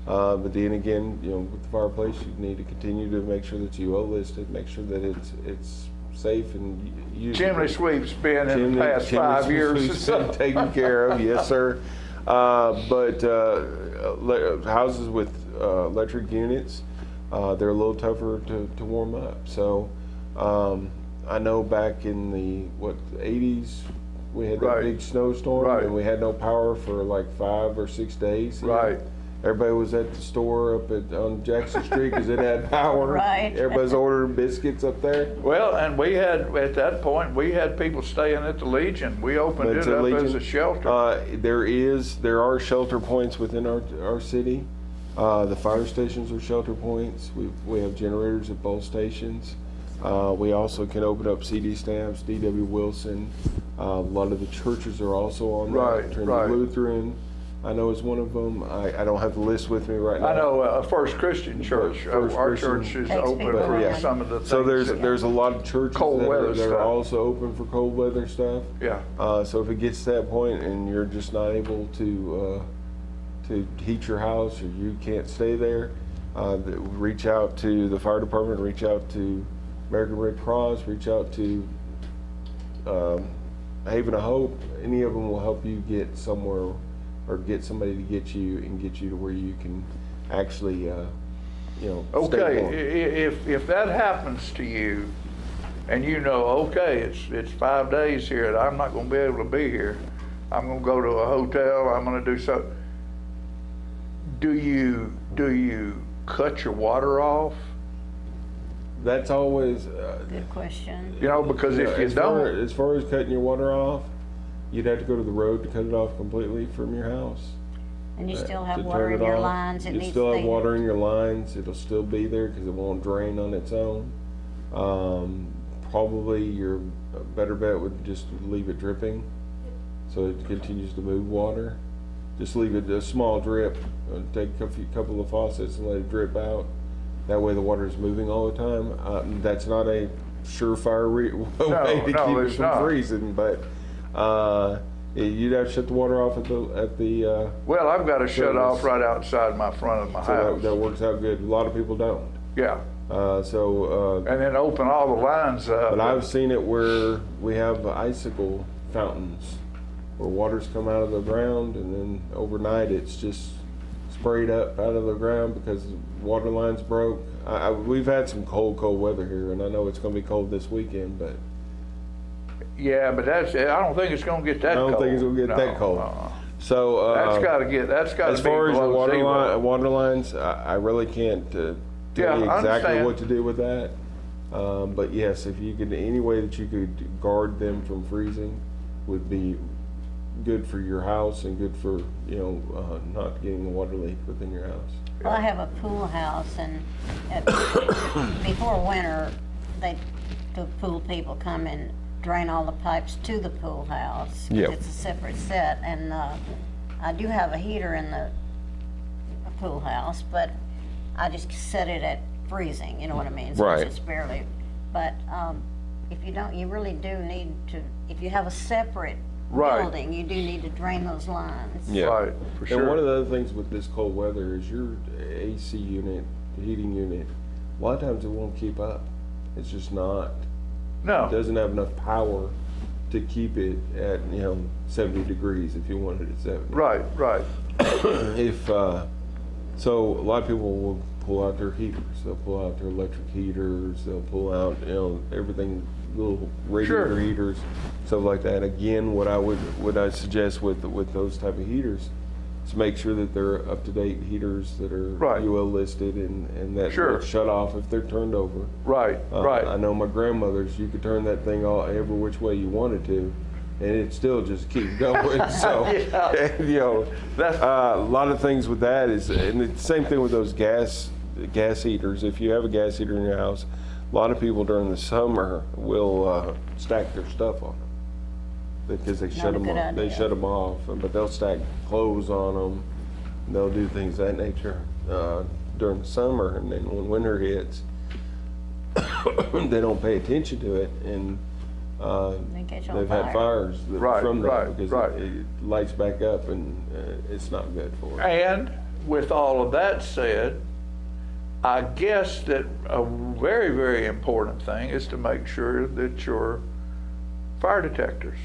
But then again, you know, with the fireplace, you need to continue to make sure that UL listed, make sure that it's safe and usable. Chimney sweep's been in the past 5 years. Been taken care of, yes, sir. But houses with electric units, they're a little tougher to warm up. So I know back in the 80s, we had that big snowstorm and we had no power for like 5 or 6 days. Right. Everybody was at the store up on Jackson Street because it had power. Right. Everybody's ordering biscuits up there. Well, and we had, at that point, we had people staying at the Legion. We opened it up as a shelter. There are shelter points within our city. The fire stations are shelter points. We have generators at both stations. We also can open up CD stamps, D.W. Wilson. A lot of the churches are also on that. Trinity Lutheran, I know is one of them. I don't have the list with me right now. I know First Christian Church. Our church is open for some of the things. So there's a lot of churches that are also open for cold weather stuff. Yeah. So if it gets to that point and you're just not able to heat your house or you can't stay there, reach out to the fire department, reach out to American Red Cross, reach out to Haven of Hope. Any of them will help you get somewhere or get somebody to get you to where you can actually, Okay, if that happens to you, and you know, okay, it's 5 days here, and I'm not going to be able to be here. I'm going to go to a hotel. I'm going to do something. Do you cut your water off? That's always good question. You know, because if you don't, as far as cutting your water off, you'd have to go to the road to cut it off completely from your house. And you still have water in your lines. You still have water in your lines. It'll still be there because it won't drain on its own. Probably your better bet would just leave it dripping, so it continues to move water. Just leave it a small drip. Take a couple of faucets and let it drip out. That way the water is moving all the time. That's not a surefire way to keep it from freezing, but you'd have to shut the water off at the. Well, I've got to shut off right outside my front of my house. That works out good. A lot of people don't. Yeah. And then open all the lines up. But I've seen it where we have icicle fountains where water's come out of the ground and then overnight it's just sprayed up out of the ground because water lines broke. We've had some cold weather here, and I know it's going to be cold this weekend, but. Yeah, but I don't think it's going to get that cold. I don't think it's going to get that cold. So that's got to be as far as the water lines, I really can't tell you exactly what to do with that. But yes, if you could, any way that you could guard them from freezing would be good for your house and good for, not getting a water leak within your house. Well, I have a pool house, and before winter, the pool people come and drain all the pipes to the pool house. 'Cause Yep. it's a separate set, and I do have a heater in the pool house, but I just set it at freezing, you know what I mean? So Right. it's just barely, but if you don't, you really do need to, if you have a separate Right. building, you do need to drain those lines. Yeah. Right, for And one sure. of the other things with this cold weather is your AC unit, the heating unit, a lot of times it won't keep up. It's just not. No. It doesn't have enough power to keep it at, 70 degrees if you wanted it at 70. Right, right. So a lot of people will pull out their heaters. They'll pull out their electric heaters. They'll pull out, everything, little radiator Sure. heaters, stuff like that. Again, what I suggest with those type of heaters is make sure that they're up-to-date heaters that are Right. UL listed and that Sure. will shut off if they're turned over. Right, right. I know my grandmother's, you could turn that thing all every which way you wanted to, and it still just keep going. So, a lot of things with that is, and the same thing with those gas heaters. If you have a gas heater in your house, a lot of people during the summer will stack their stuff on them because they Not shut a them good off. They idea. shut them off, but they'll stack clothes on them. They'll do things of that nature during the summer, and then when winter hits, they don't pay attention to it, and They catch on they've fire. had fires Right, from that right, because right. it lights back up, and it's not good for it. And with all of that said, I guess that a very, very important thing is to make sure that your fire detectors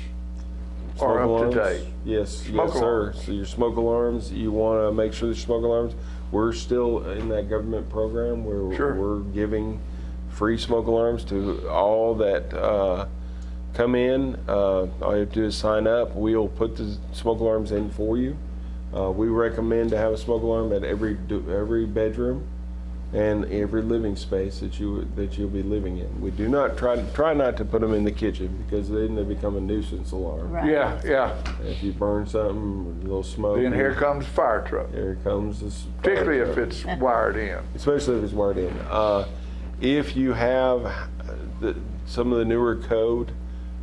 are Smoke up alarms? to date. Yes, Smoke yes, sir. alarms. So your smoke alarms, you want to make sure that your smoke alarms. We're still in that government program where Sure. we're giving free smoke alarms to all that come in. All you have to do is sign up. We'll put the smoke alarms in for you. We recommend to have a smoke alarm at every bedroom and every living space that you'll be living in. We do not try not to put them in the kitchen because then they become a nuisance alarm. Right. Yeah, yeah. If you burn something, a little smoke. Then here comes the fire truck, Here comes this. particularly if it's wired in. Especially if it's wired in. If you have some of the newer code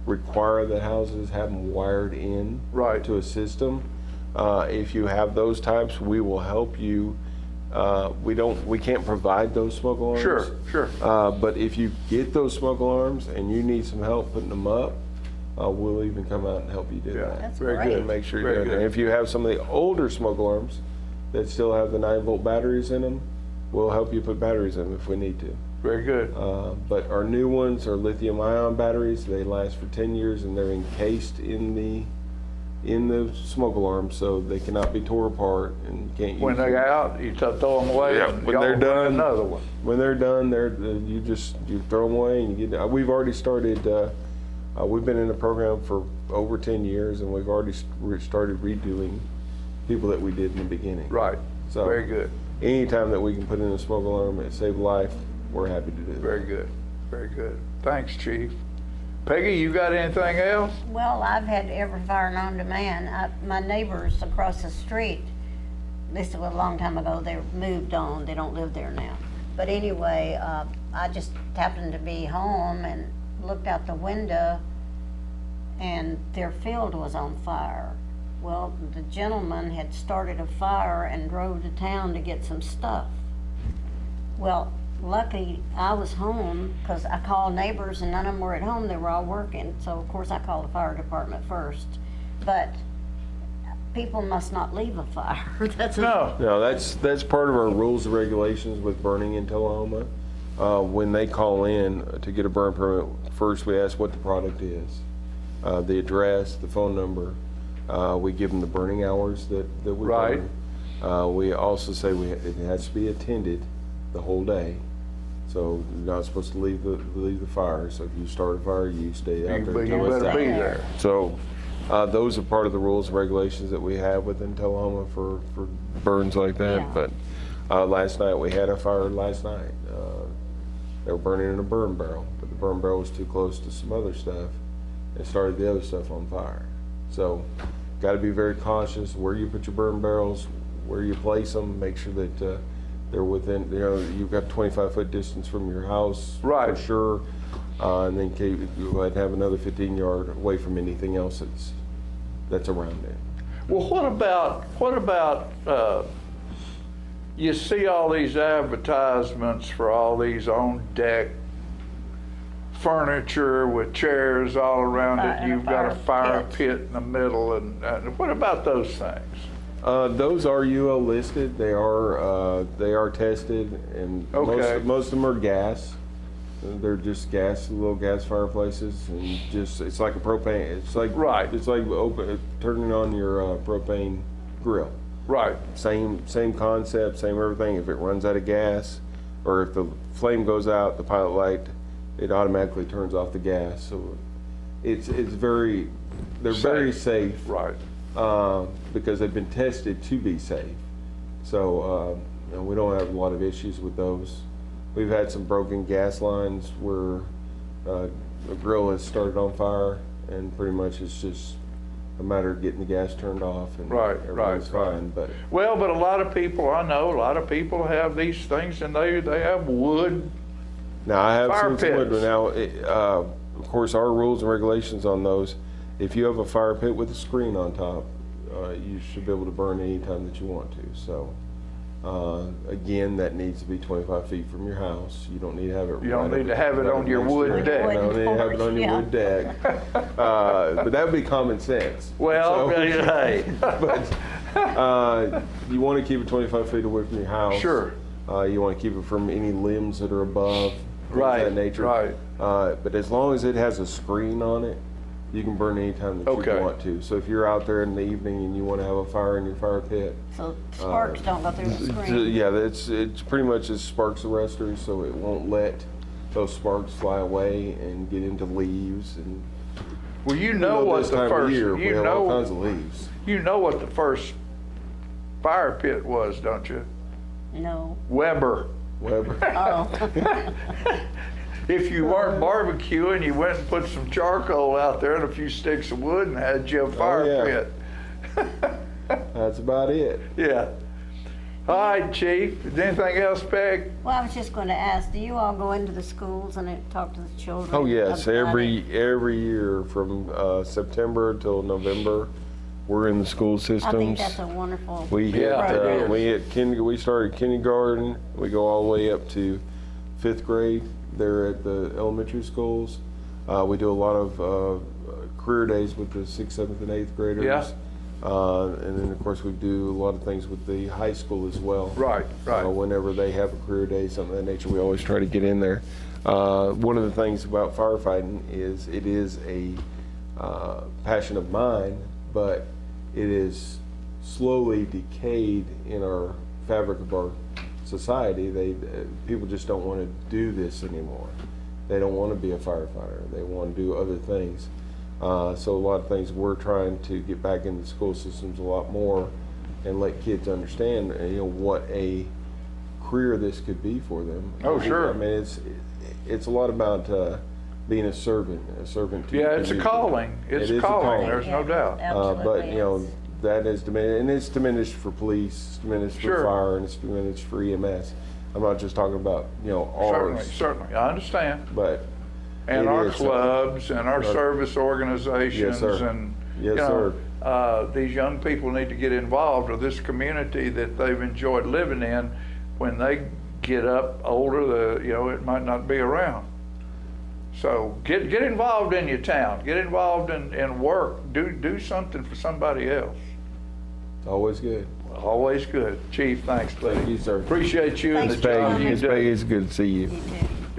require that houses have them wired in Right. to a system. If you have those types, we will help you. We can't provide those smoke alarms. Sure, sure. But if you get those smoke alarms and you need some help putting them up, we'll even come out and help you do Yeah, that. That's very great. good. And make sure Very you're doing it. good. If you have some of the older smoke alarms that still have the 9-volt batteries in them, we'll help you put batteries in them if we need to. Very good. But our new ones are lithium-ion batteries. They last for 10 years, and they're encased in the smoke alarm, so they cannot be tore apart and can't use When them. they're out, you throw them away Yeah, and when y'all they're bring done, another one. When they're done, you throw them away and you get. We've already started. We've been in the program for over 10 years, and we've already started redoing people that we did in the beginning. Right. So Very good. anytime that we can put in a smoke alarm and save life, we're happy to do that. Very good. Very good. Thanks, Chief. Peggy, you got anything else? Well, I've had every fire known to man. My neighbors across the street, this was a long time ago, they moved on, they don't live there now. But anyway, I just happened to be home and looked out the window and their field was on fire. Well, the gentleman had started a fire and drove to town to get some stuff. Well, lucky I was home because I called neighbors and none of them were at home. They were all working. So, of course, I called the fire department first. But people must not leave a fire. No, that's part of our rules and regulations with burning in Tullahoma. When they call in to get a burn permit, first we ask what the product is, the address, the phone number. We give them the burning hours that we Right. burn. We also say it has to be attended the whole day. So you're not supposed to leave the fire. So if you start a fire, you stay out there. But you until it's better be out. there. So those are part of the rules and regulations that we have within Tullahoma for burns like that. Yeah. But last night, we had a fire last night. They were burning in a burn barrel, but the burn barrel was too close to some other stuff and started the other stuff on fire. So got to be very cautious where you put your burn barrels, where you place them. Make sure that they're within, you've got 25-foot distance from your house Right. for sure. And then go ahead and have another 15 yard away from anything else that's around it. Well, what about, you see all these advertisements for all these on-deck furniture with chairs all around it. And a You've got a fire fire pit in the middle, and what about those things? Those are UL listed. They are tested, and Okay. most of them are gas. They're just little gas fireplaces, and it's like a propane. It's like It's like turning on your propane grill. Right. Same concept, same everything. If it runs out of gas, or if the flame goes out, the pilot light, it automatically turns off the gas. So they're very safe. Right. Because they've been tested to be safe. So we don't have a lot of issues with those. We've had some broken gas lines where a grill has started on fire, and pretty much it's just a matter of getting the gas turned off, and everything's fine. But a lot of people, I know, a lot of people have these things, and they have wood. now I have Fire seen some wood. pits. Now, of course, our rules and regulations on those. If you have a fire pit with a screen on top, you should be able to burn anytime that you want to. So, again, that needs to be 25 feet from your house. You don't need to have it. You don't right need to up- have it right on up your next to wood it. deck. You don't need to have it on your wood deck. But that would be common sense. Well, hey. But you want to keep it 25 feet away from your house. Sure. You want to keep it from any limbs that are above. things Right, of that nature. right. But as long as it has a screen on it, you can burn anytime that Okay. you want to. So if you're out there in the evening and you want to have a fire in your fire pit. So sparks don't go through the screen. Yeah, it's pretty much a sparks arrestor, so it won't let those sparks fly away and get into leaves. And Well, you know what this the time of first, year, we you have all know, kinds of leaves. you know what the first fire pit was, don't you? No. Weber. Weber. Oh. If you weren't barbecuing, you went and put some charcoal out there and a few sticks of wood and had you a fire yeah. pit. That's about it. Yeah. All right, Chief. Is anything else, Peg? Well, I was just going to ask, do you all go into the schools and talk to the children? Oh yes, about every it? year from September till November, we're in the school systems. I think that's a wonderful We hit program. we started kindergarten. We go all the way up to 5th grade. There at the elementary schools. We do a lot of career days with the 6th, 7th, and 8th graders. Yeah. And then of course we do a lot of things with the high school as well. Right, right. Whenever they have a career day, something of that nature, we always try to get in there. One of the things about firefighting is it is a passion of mine, but it is slowly decayed in our fabric of our society. People just don't want to do this anymore. They don't want to be a firefighter. They want to do other things. So a lot of things we're trying to get back into the school systems a lot more and let kids understand, what a career this could be for them. Oh, sure. I mean, it's a lot about being a servant to Yeah, the it's a community. calling. It's It a is calling. There's no doubt. But that is diminished, and it's diminished for police, it's diminished for Sure. fire, and it's diminished for EMS. I'm not just talking about ours. Certainly. I understand. But And it our is, clubs and our right. service organizations Yes, sir. and Yes, sir. these young people need to get involved with this community that they've enjoyed living in. When they get up older, it might not be around. So get involved in your town. Get involved in work. Do something for somebody else. Always good. Always good. Chief, thanks, buddy. Thank you, sir. Appreciate you and the It's job Peggy. you It's do. Peggy. It's good to see you.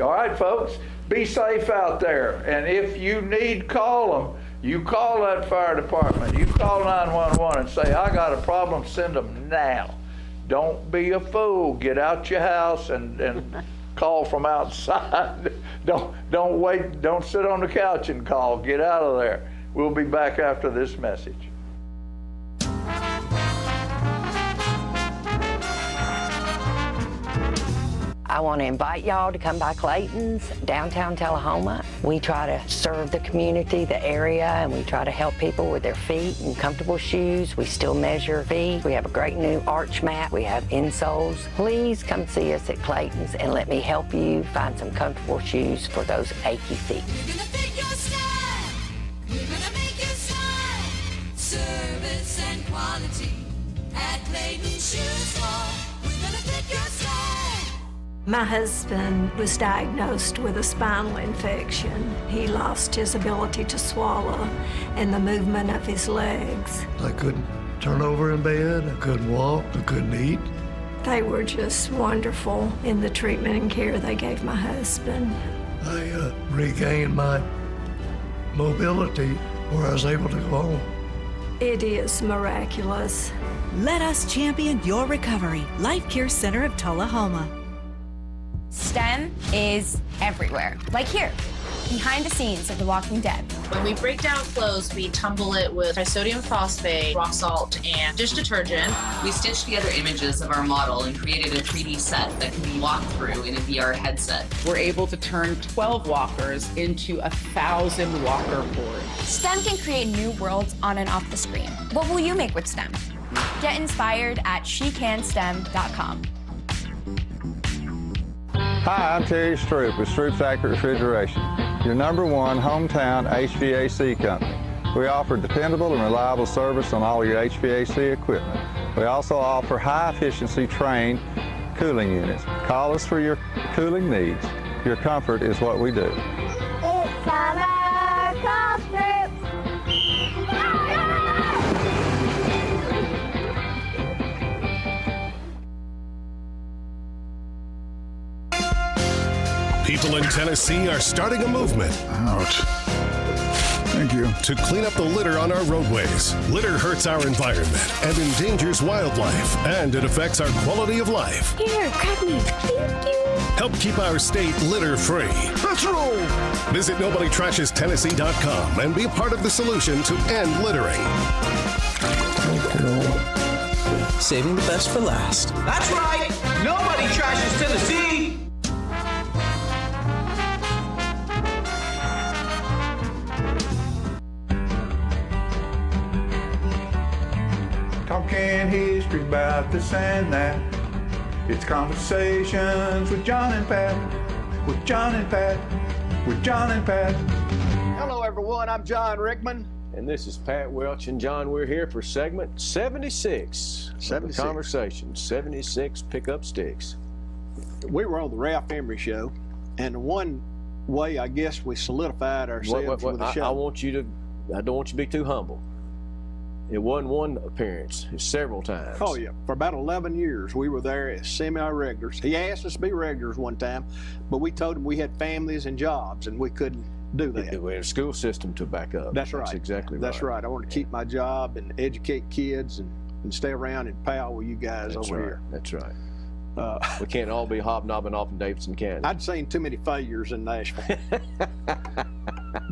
All right, folks, be safe out there. And if you need, call them. You call that fire department. You call 911 and say, I got a problem, send them now. Don't be a fool. Get out your house and call from outside. Don't wait. Don't sit on the couch and call. Get out of there. We'll be back after this message. I want to invite y'all to come by Clayton's, downtown Tullahoma. We try to serve the community, the area, and we try to help people with their feet and comfortable shoes. We still measure feet. We have a great new arch mat. We have insoles. Please come see us at Clayton's and let me help you find some comfortable shoes for those achy feet. We're gonna fit your style. We're gonna make you smile. Service and quality at Clayton Shoe Store. We're gonna fit your style. My husband was diagnosed with a spinal infection. He lost his ability to swallow and the movement of his legs. I couldn't turn over in bed, I couldn't walk, I couldn't eat. They were just wonderful in the treatment and care they gave my husband. I regained my mobility where I was able to go home. It is miraculous. Let us champion your recovery. Life Care Center of Tullahoma. STEM is everywhere. Like here, behind the scenes of The Walking Dead. When we break down clothes, we tumble it with trisodium phosphate, rock salt, and dish detergent. We stitched together images of our model and created a 3D set that can be walked through in a VR headset. We're able to turn 12 walkers into 1,000 walker boards. STEM can create new worlds on and off the screen. What will you make with STEM? Get inspired at SheCanSTEM.com. Hi, I'm Terry Stroop with Stroop's Accurate Refrigeration, your #1 hometown HVAC company. We offer dependable and reliable service on all your HVAC equipment. We also offer high-efficiency trained cooling units. Call us for your cooling needs. Your comfort is what we do. It's summer, call Stroop. People in Tennessee are starting a movement. Ouch. Thank you. To clean up the litter on our roadways. Litter hurts our environment and endangers wildlife, and it affects our quality of life. Here, grab me. Thank you. Help keep our state litter-free. Let's roll. Visit NobodyTrashesTennessee.com and be a part of the solution to end littering. Saving the best for last. That's right. Nobody trashes Tennessee. Talking history about this and that. It's conversations with John and Pat. With John and Pat. With John and Pat. Hello, everyone. I'm John Rickman. And this is Pat Welch and John. We're here for segment 76. 76. Conversation 76 Pickup Sticks. We were on the Ralph Emery Show, and one way I guess we solidified ourselves with the show. I don't want you to be too humble. It wasn't one appearance, it's several times. Oh, yeah. For about 11 years, we were there as semi-regulars. He asked us to be regulars one time, but we told him we had families and jobs, and we couldn't do that. We had a school system to back up. That's right. That's exactly right. That's right. I wanted to keep my job and educate kids and stay around and pal with you guys over here. That's right. We can't all be hobnobbing off in Davidson County. I'd seen too many failures in Nashville.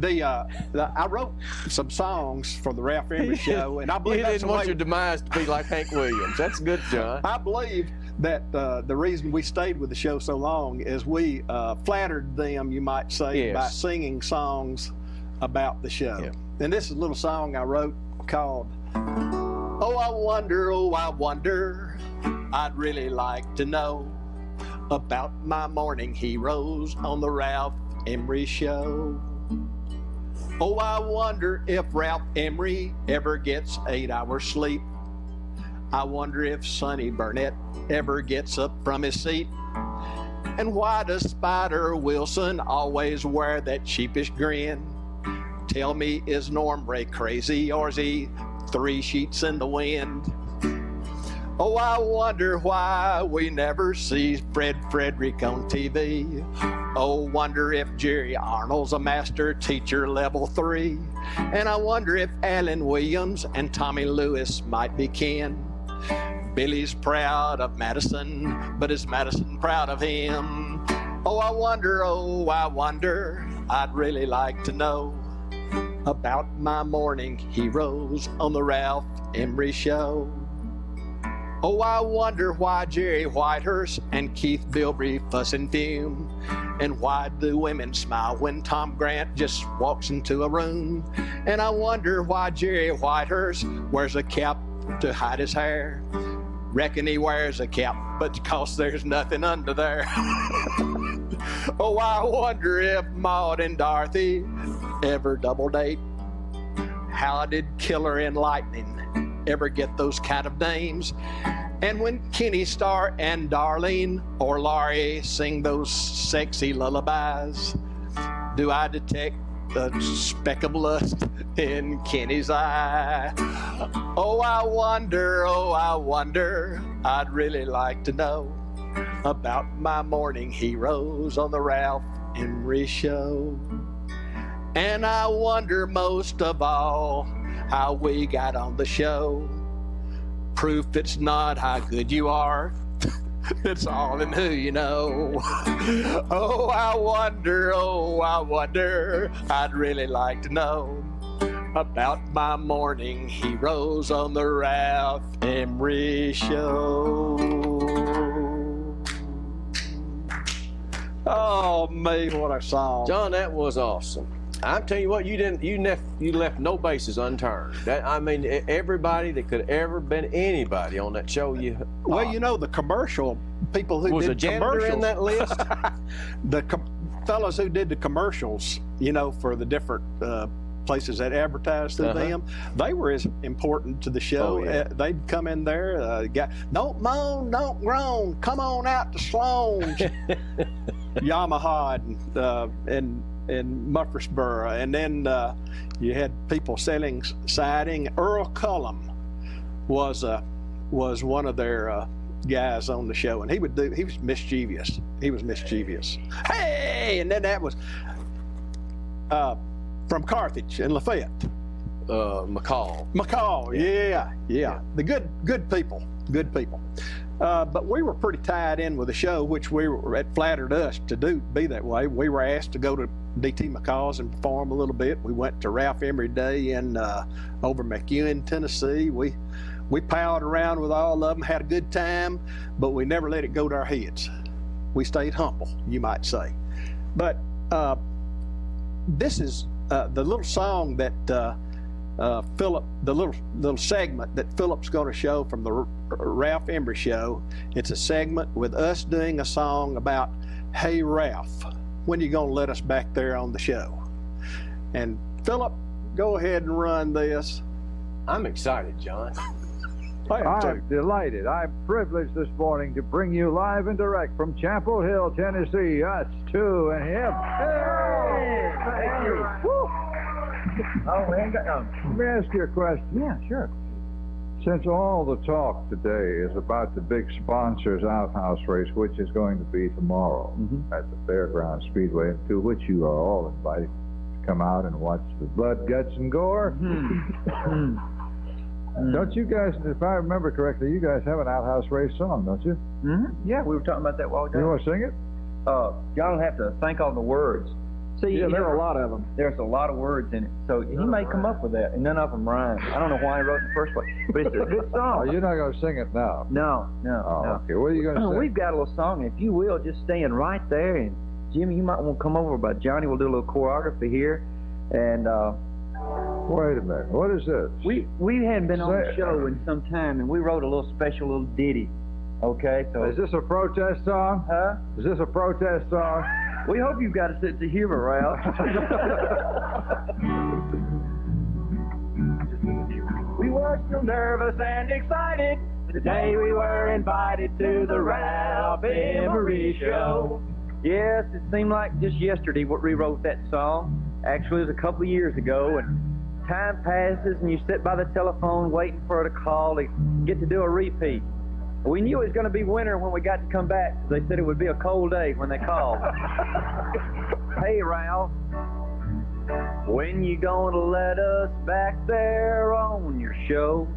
I wrote some songs for the Ralph Emery Show, and I believe you didn't want your demise to be like Hank Williams. That's good, John. I believe that the reason we stayed with the show so long is we flattered them, you might say, by singing songs about the show. Yeah. And this is a little song I wrote called "Oh, I Wonder, I'd really like to know about my morning heroes on the Ralph Emery Show. Oh, I wonder if Ralph Emery ever gets 8 hours sleep. I wonder if Sonny Burnett ever gets up from his seat. And why does Spider Wilson always wear that sheepish grin? Tell me, is Norm Ray crazy, or is he 3 sheets in the wind? Oh, I wonder why we never see Fred Frederick on TV. Oh, wonder if Jerry Arnold's a master teacher level 3. And I wonder if Alan Williams and Tommy Lewis might be kin. Billy's proud of Madison, but is Madison proud of him? Oh, I wonder, I'd really like to know about my morning heroes on the Ralph Emery Show. Oh, I wonder why Jerry Whitehurst and Keith Bilbrey fuss and fume, and why do women smile when Tom Grant just walks into a room. And I wonder why Jerry Whitehurst wears a cap to hide his hair. Reckon he wears a cap, but because there's nothing under there. Oh, I wonder if Maud and Dorothy ever double date. How did Killer and Lightning ever get those kind of names? And when Kenny Starr and Darlene or Laurie sing those sexy lullabies, do I detect the speck of lust in Kenny's eye? Oh, I wonder, I'd really like to know about my morning heroes on the Ralph Emery Show. And I wonder most of all how we got on the show. Proof it's not how good you are, it's all in who you know. Oh, I wonder, I'd really like to know about my morning heroes on the Ralph Emery Show. Oh, me, what a song. John, that was awesome. I'm telling you what, you left no bases unturned. Everybody that could ever been anybody on that show. Well, you know, the commercial people who was did a janitor in that list. The fellas who did the commercials, you know, for the different places that advertised through them, they were as important to the show. Oh, yeah. They'd come in there, don't moan, don't groan, come on out to Sloan's, Yamaha, and Murfreesboro, and then you had people selling siding. Earl Cullum was one of their guys on the show, and he was mischievous. Hey, and then that was from Carthage and Lafayette. McCall, yeah. The good people. But we were pretty tied in with the show, which it flattered us to be that way. We were asked to go to D.T. McCall's and perform a little bit. We went to Ralph Emery Day over McEwen, Tennessee. We palled around with all of them, had a good time, but we never let it go to our heads. We stayed humble, you might say. But this is the little song that Philip, the little segment that Philip's going to show from the Ralph Emery Show. It's a segment with us doing a song about, hey Ralph, when are you going to let us back there on the show? And Philip, go ahead and run this. I'm excited, John. I'm delighted. I'm privileged this morning to bring you live and direct from Chapel Hill, Tennessee, us two and him. Hey! Thank you. Woo! Let me ask you a question. Yeah, sure. Since all the talk today is about the big sponsors outhouse race, which is going to be tomorrow at the Fairground Speedway, to which you are all invited to come out and watch the blood, guts, and gore. Don't you guys, if I remember correctly, you guys have an outhouse race song, don't you? Yeah, we were talking about that a while ago. You want to sing it? John will have to think on the words. See, yeah, there are a lot of them. There's a lot of words in it, so he may come up with that, and none of them rhyme. I don't know why he wrote it in the first place, but it's a good song. Oh, you're not going to sing it now? No. Okay, what are you going to sing? We've got a little song, if you will, just stand right there, and Jimmy, you might want to come over, but Johnny will do a little choreography here, and wait a minute, what is this? We hadn't been on the show in some time, and we wrote a little special little ditty. Okay, so is this a protest song? Huh? Is this a protest song? We hope you've got a sense of humor, Ralph. We were so nervous and excited the day we were invited to the Ralph Emery Show. Yes, it seemed like just yesterday we rewrote that song. Actually, it was a couple of years ago, and time passes and you sit by the telephone waiting for her to call to get to do a repeat. We knew it was going to be winter when we got to come back. They said it would be a cold day when they called. Hey, Ralph, when you going to let us back there on your show?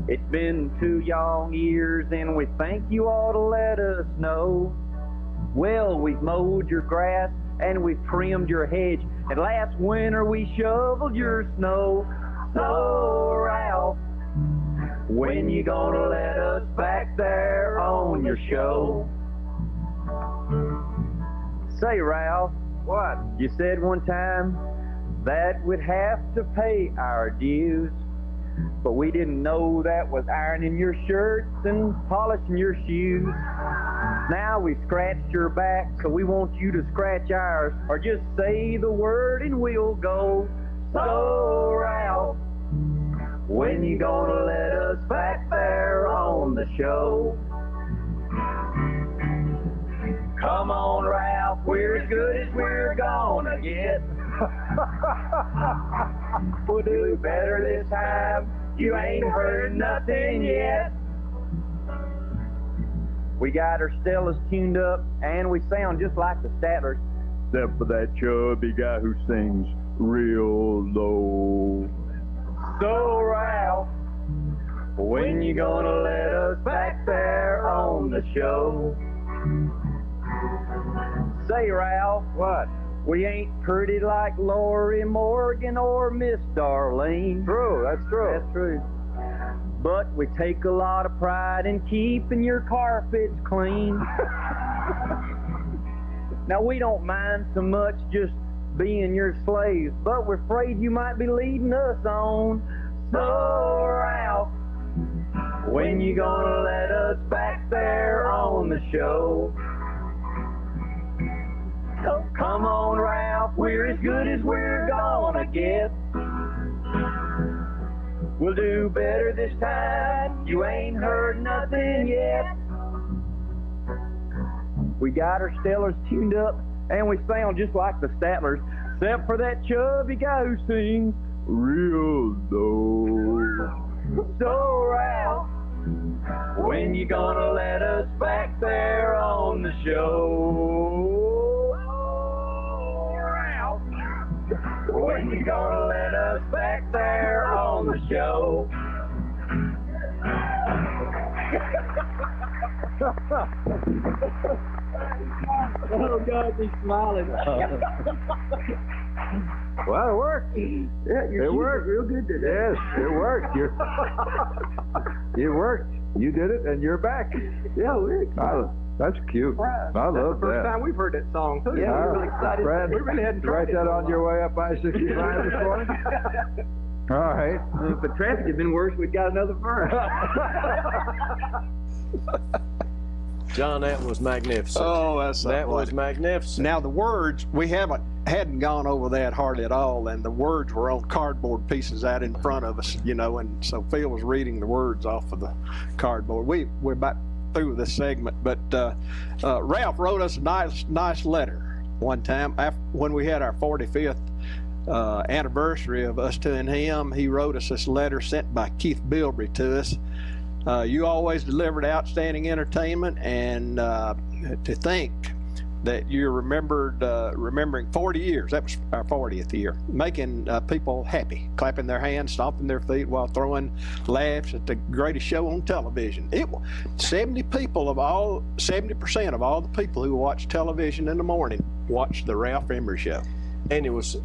It's been 2 long years and we think you ought to let us know. Well, we've mowed your grass and we've trimmed your hedge, and last winter we shoveled your snow. So, Ralph, When you gonna let us back there on your show? Say, Ralph. What? You said one time that we'd have to pay our dues, but we didn't know that was ironing your shirts and polishing your shoes. Now we scratched your back, so we want you to scratch ours, or just say the word and we'll go. So, Ralph, when you gonna let us back there on the show? Come on, Ralph, we're as good as we're gonna get. We'll do better this time. You ain't heard nothing yet. We got our Stellas tuned up, and we sound just like the Statlers, except for that chubby guy who sings real low. So, Ralph, when you gonna let us back there on the show? Say, Ralph. What? We ain't pretty like Lori Morgan or Miss Darlene. True, that's true. That's true. But we take a lot of pride in keeping your carpets clean. Now, we don't mind so much just being your slaves, but we're afraid you might be leading us on. So, Ralph, when you gonna let us back there on the show? Come on, Ralph, we're as good as we're gonna get. We'll do better this time. You ain't heard nothing yet. We got our Stellars tuned up, and we sound just like the Statlers, except for that chubby guy who sings real low. So, Ralph, when you gonna let us back there on the show? When you gonna let us back there on the show? Oh, God, he's smiling. Well, it worked. Yeah, it worked real good today. Yes, it worked. It worked. You did it, and you're back. Yeah, we're excited. That's cute. I love that. That's the first time we've heard that song, too. Yeah, we're really excited. Brad, We really hadn't write tried that it on your way up I-65 this morning? All right. If the traffic had been worse, we'd got another verse. John, that was magnificent. Oh, that was magnificent. Now the words, we hadn't gone over that hardly at all, and the words were on cardboard pieces out in front of us, and so Phil was reading the words off of the cardboard. We're about through this segment, but Ralph wrote us a nice letter one time when we had our 45th anniversary of us two and him. He wrote us this letter sent by Keith Bilbrey to us. You always delivered outstanding entertainment, and to think that you're remembering 40 years, that was our 40th year, making people happy, clapping their hands, stomping their feet while throwing laughs at the greatest show on television. 70% of all the people who watch television in the morning watch the Ralph Emery Show. And it was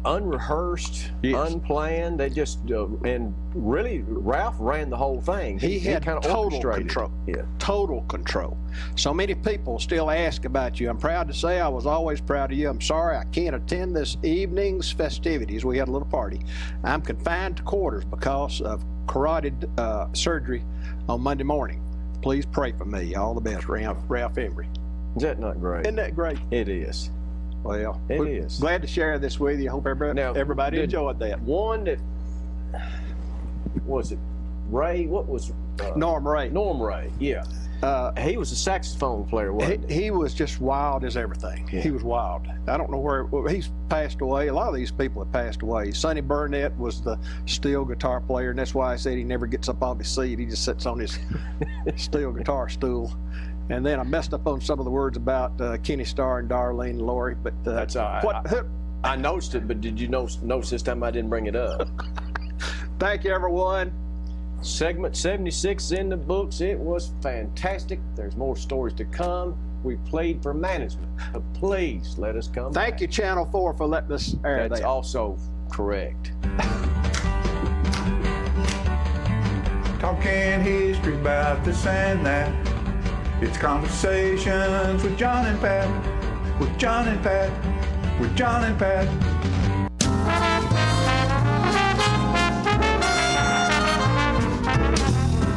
unrehearsed, unplanned. They just and really Ralph ran the whole thing. He had kind of total control. Yeah. Total control. So many people still ask about you. I'm proud to say I was always proud of you. I'm sorry I can't attend this evening's festivities. We had a little party. I'm confined to quarters because of carotid surgery on Monday morning. Please pray for me. All the best, Ralph Emery. Is that not great? Isn't that great? It is. Well, it is. Glad to share this with you. Hope everybody enjoyed that. One that was it Ray? What was Norm Ray? Norm Ray, yeah. He was a saxophone player, wasn't he? He was just wild as everything. Yeah. He was wild. I don't know where he's passed away. A lot of these people have passed away. Sonny Burnett was the steel guitar player, and that's why I said he never gets up off his seat. He just sits on his steel guitar stool. And then I messed up on some of the words about Kenny Starr and Darlene and Lori, but that's all right. I noticed it, but did you notice this time I didn't bring it up? Thank you, everyone. Segment 76 is in the books. It was fantastic. There's more stories to come. We played for management. Please let us come Thank back. you, Channel 4, for letting us air that. That's also correct. Talk talking history about this and that. It's Conversations with John and Pat, with John and Pat, with John and Pat.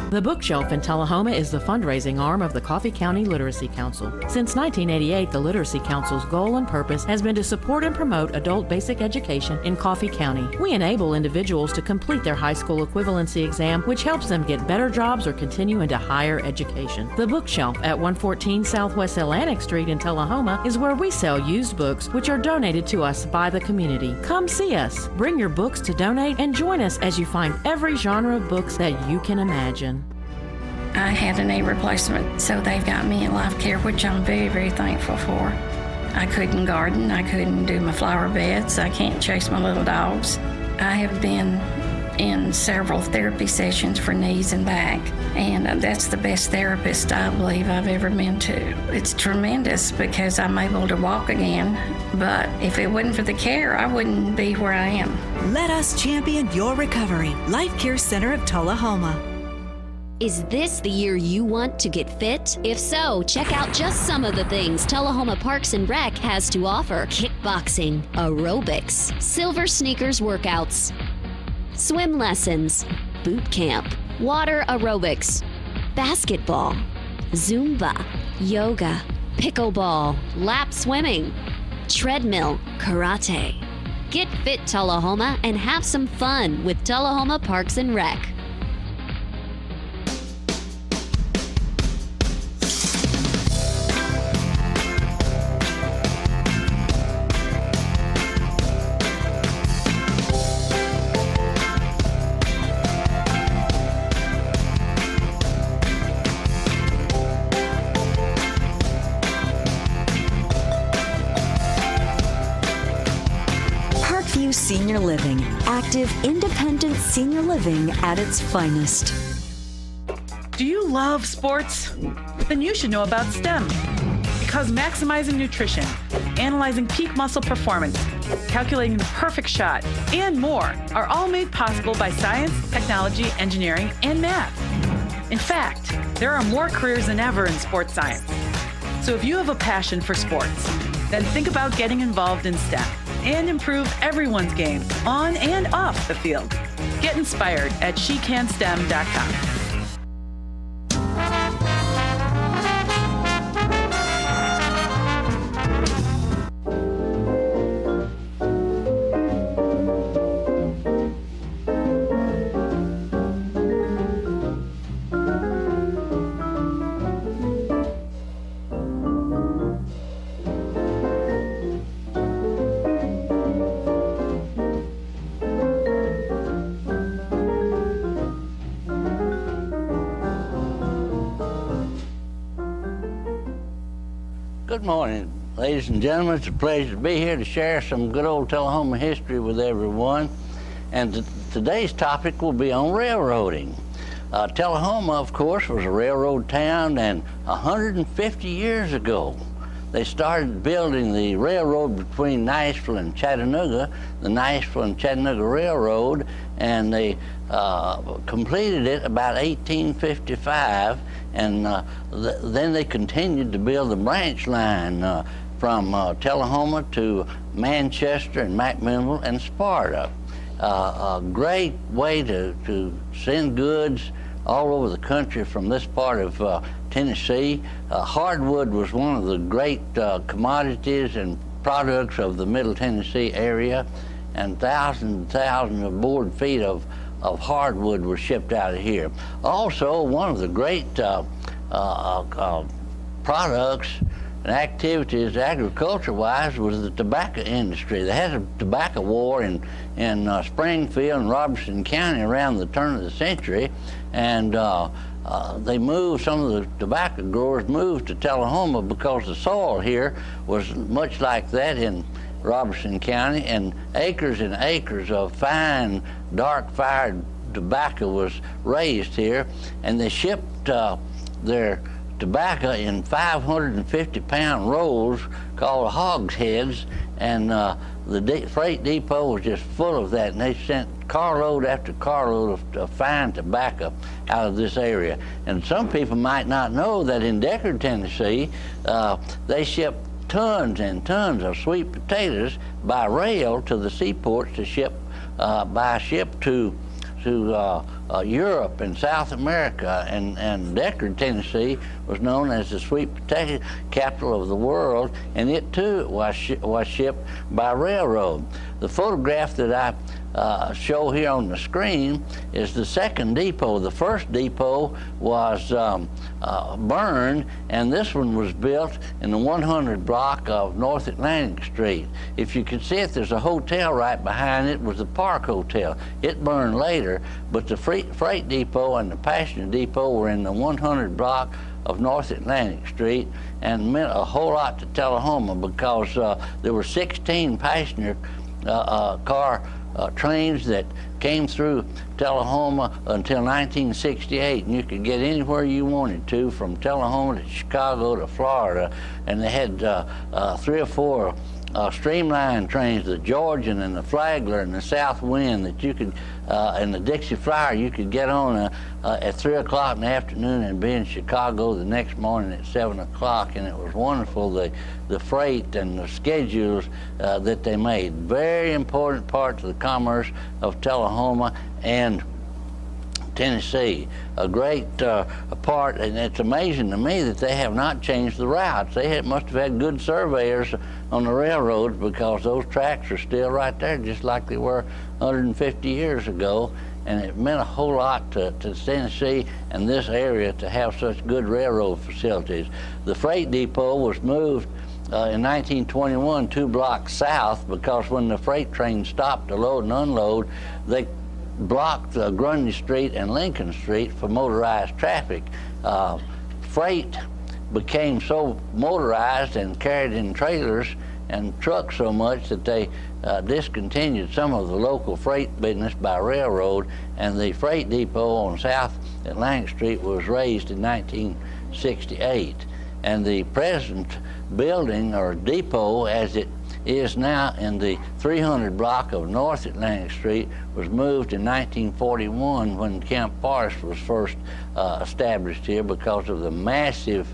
The Bookshelf in Tullahoma is the fundraising arm of the Coffee County Literacy Council. Since 1988, the Literacy Council's goal and purpose has been to support and promote adult basic education in Coffee County. We enable individuals to complete their high school equivalency exam, which helps them get better jobs or continue into higher education. The Bookshelf at 114 Southwest Atlantic Street in Tullahoma is where we sell used books, which are donated to us by the community. Come see us, bring your books to donate, and join us as you find every genre of books that you can imagine. I had a knee replacement, so they've got me in life care, which I'm very, very thankful for. I couldn't garden, I couldn't do my flower beds, I can't chase my little dogs. I have been in several therapy sessions for knees and back, and that's the best therapist I believe I've ever been to. It's tremendous because I'm able to walk again, but if it wasn't for the care, I wouldn't be where I am. Let us champion your recovery. Life Care Center of Tullahoma. Is this the year you want to get fit? If so, check out just some of the things Tullahoma Parks and Rec has to offer. Kickboxing, aerobics, silver sneakers workouts, swim lessons, boot camp, water aerobics, basketball, Zumba, yoga, pickleball, lap swimming, treadmill, karate. Get fit, Tullahoma, and have some fun with Tullahoma Parks and Rec. Senior Living, active, independent senior living at its finest. Do you love sports? Then you should know about STEM. Because maximizing nutrition, analyzing peak muscle performance, calculating the perfect shot, and more are all made possible by science, technology, engineering, and math. In fact, there are more careers than ever in sports science. So if you have a passion for sports, then think about getting involved in STEM and improve everyone's game on and off the field. Get inspired at SheCanSTEM.com. Good morning, ladies and gentlemen. It's a pleasure to be here to share some good old Tullahoma history with everyone. And today's topic will be on railroading. Tullahoma, of course, was a railroad town, and 150 years ago, they started building the railroad between Nashville and Chattanooga, the Nashville and Chattanooga Railroad, and they completed it about 1855, and then they continued to build the branch line from Tullahoma to Manchester and McMinnville and Sparta. A great way to send goods all over the country from this part of Tennessee. Hardwood was one of the great commodities and products of the Middle Tennessee area, and thousands and thousands of board feet of hardwood were shipped out of here. Also, one of the great products and activities agriculture-wise was the tobacco industry. They had a tobacco war in Springfield and Robertson County around the turn of the century, and they moved, some of the tobacco growers moved to Tullahoma because the soil here was much like that in Robertson County, and acres of fine, dark-fired tobacco was raised here, and they shipped their tobacco in 550-pound rolls called hogsheads, and the freight depot was just full of that, and they sent carload after carload of fine tobacco out of this area. And some people might not know that in Deckard, Tennessee, they ship tons and tons of sweet potatoes by rail to the seaports to ship by ship to Europe and South America, and Deckard, Tennessee was known as the sweet potato capital of the world, and it too was shipped by railroad. The photograph that I show here on the screen is the second depot. The first depot was burned, and this one was built in the 100 block of North Atlantic Street. If you can see it, there's a hotel right behind it. It was the Park Hotel. It burned later, but the freight depot and the passenger depot were in the 100 block of North Atlantic Street, and meant a whole lot to Tullahoma because there were 16 passenger car trains that came through Tullahoma until 1968, and you could get anywhere you wanted to, from Tullahoma to Chicago to Florida. And they had 3 or 4 streamlined trains, the Georgian and the Flagler and the South Wind, that you could, and the Dixie Flyer, you could get on at 3 o'clock in the afternoon and be in Chicago the next morning at 7 o'clock, and it was wonderful, the freight and the schedules that they made. Very important parts of the commerce of Tullahoma and Tennessee. A great part, and it's amazing to me that they have not changed the routes. They must have had good surveyors on the railroads, because those tracks are still right there just like they were 150 years ago, and it meant a whole lot to Tennessee and this area to have such good railroad facilities. The freight depot was moved in 1921 2 blocks south, because when the freight train stopped to load and unload, they blocked Grundy Street and Lincoln Street for motorized traffic. Freight became so motorized and carried in trailers and trucks so much that they discontinued some of the local freight business by railroad, and the freight depot on South Atlantic Street was raised in 1968. And the present building, or depot as it is now in the 300 block of North Atlantic Street, was moved in 1941 when Camp Forrest was first established here, because of the massive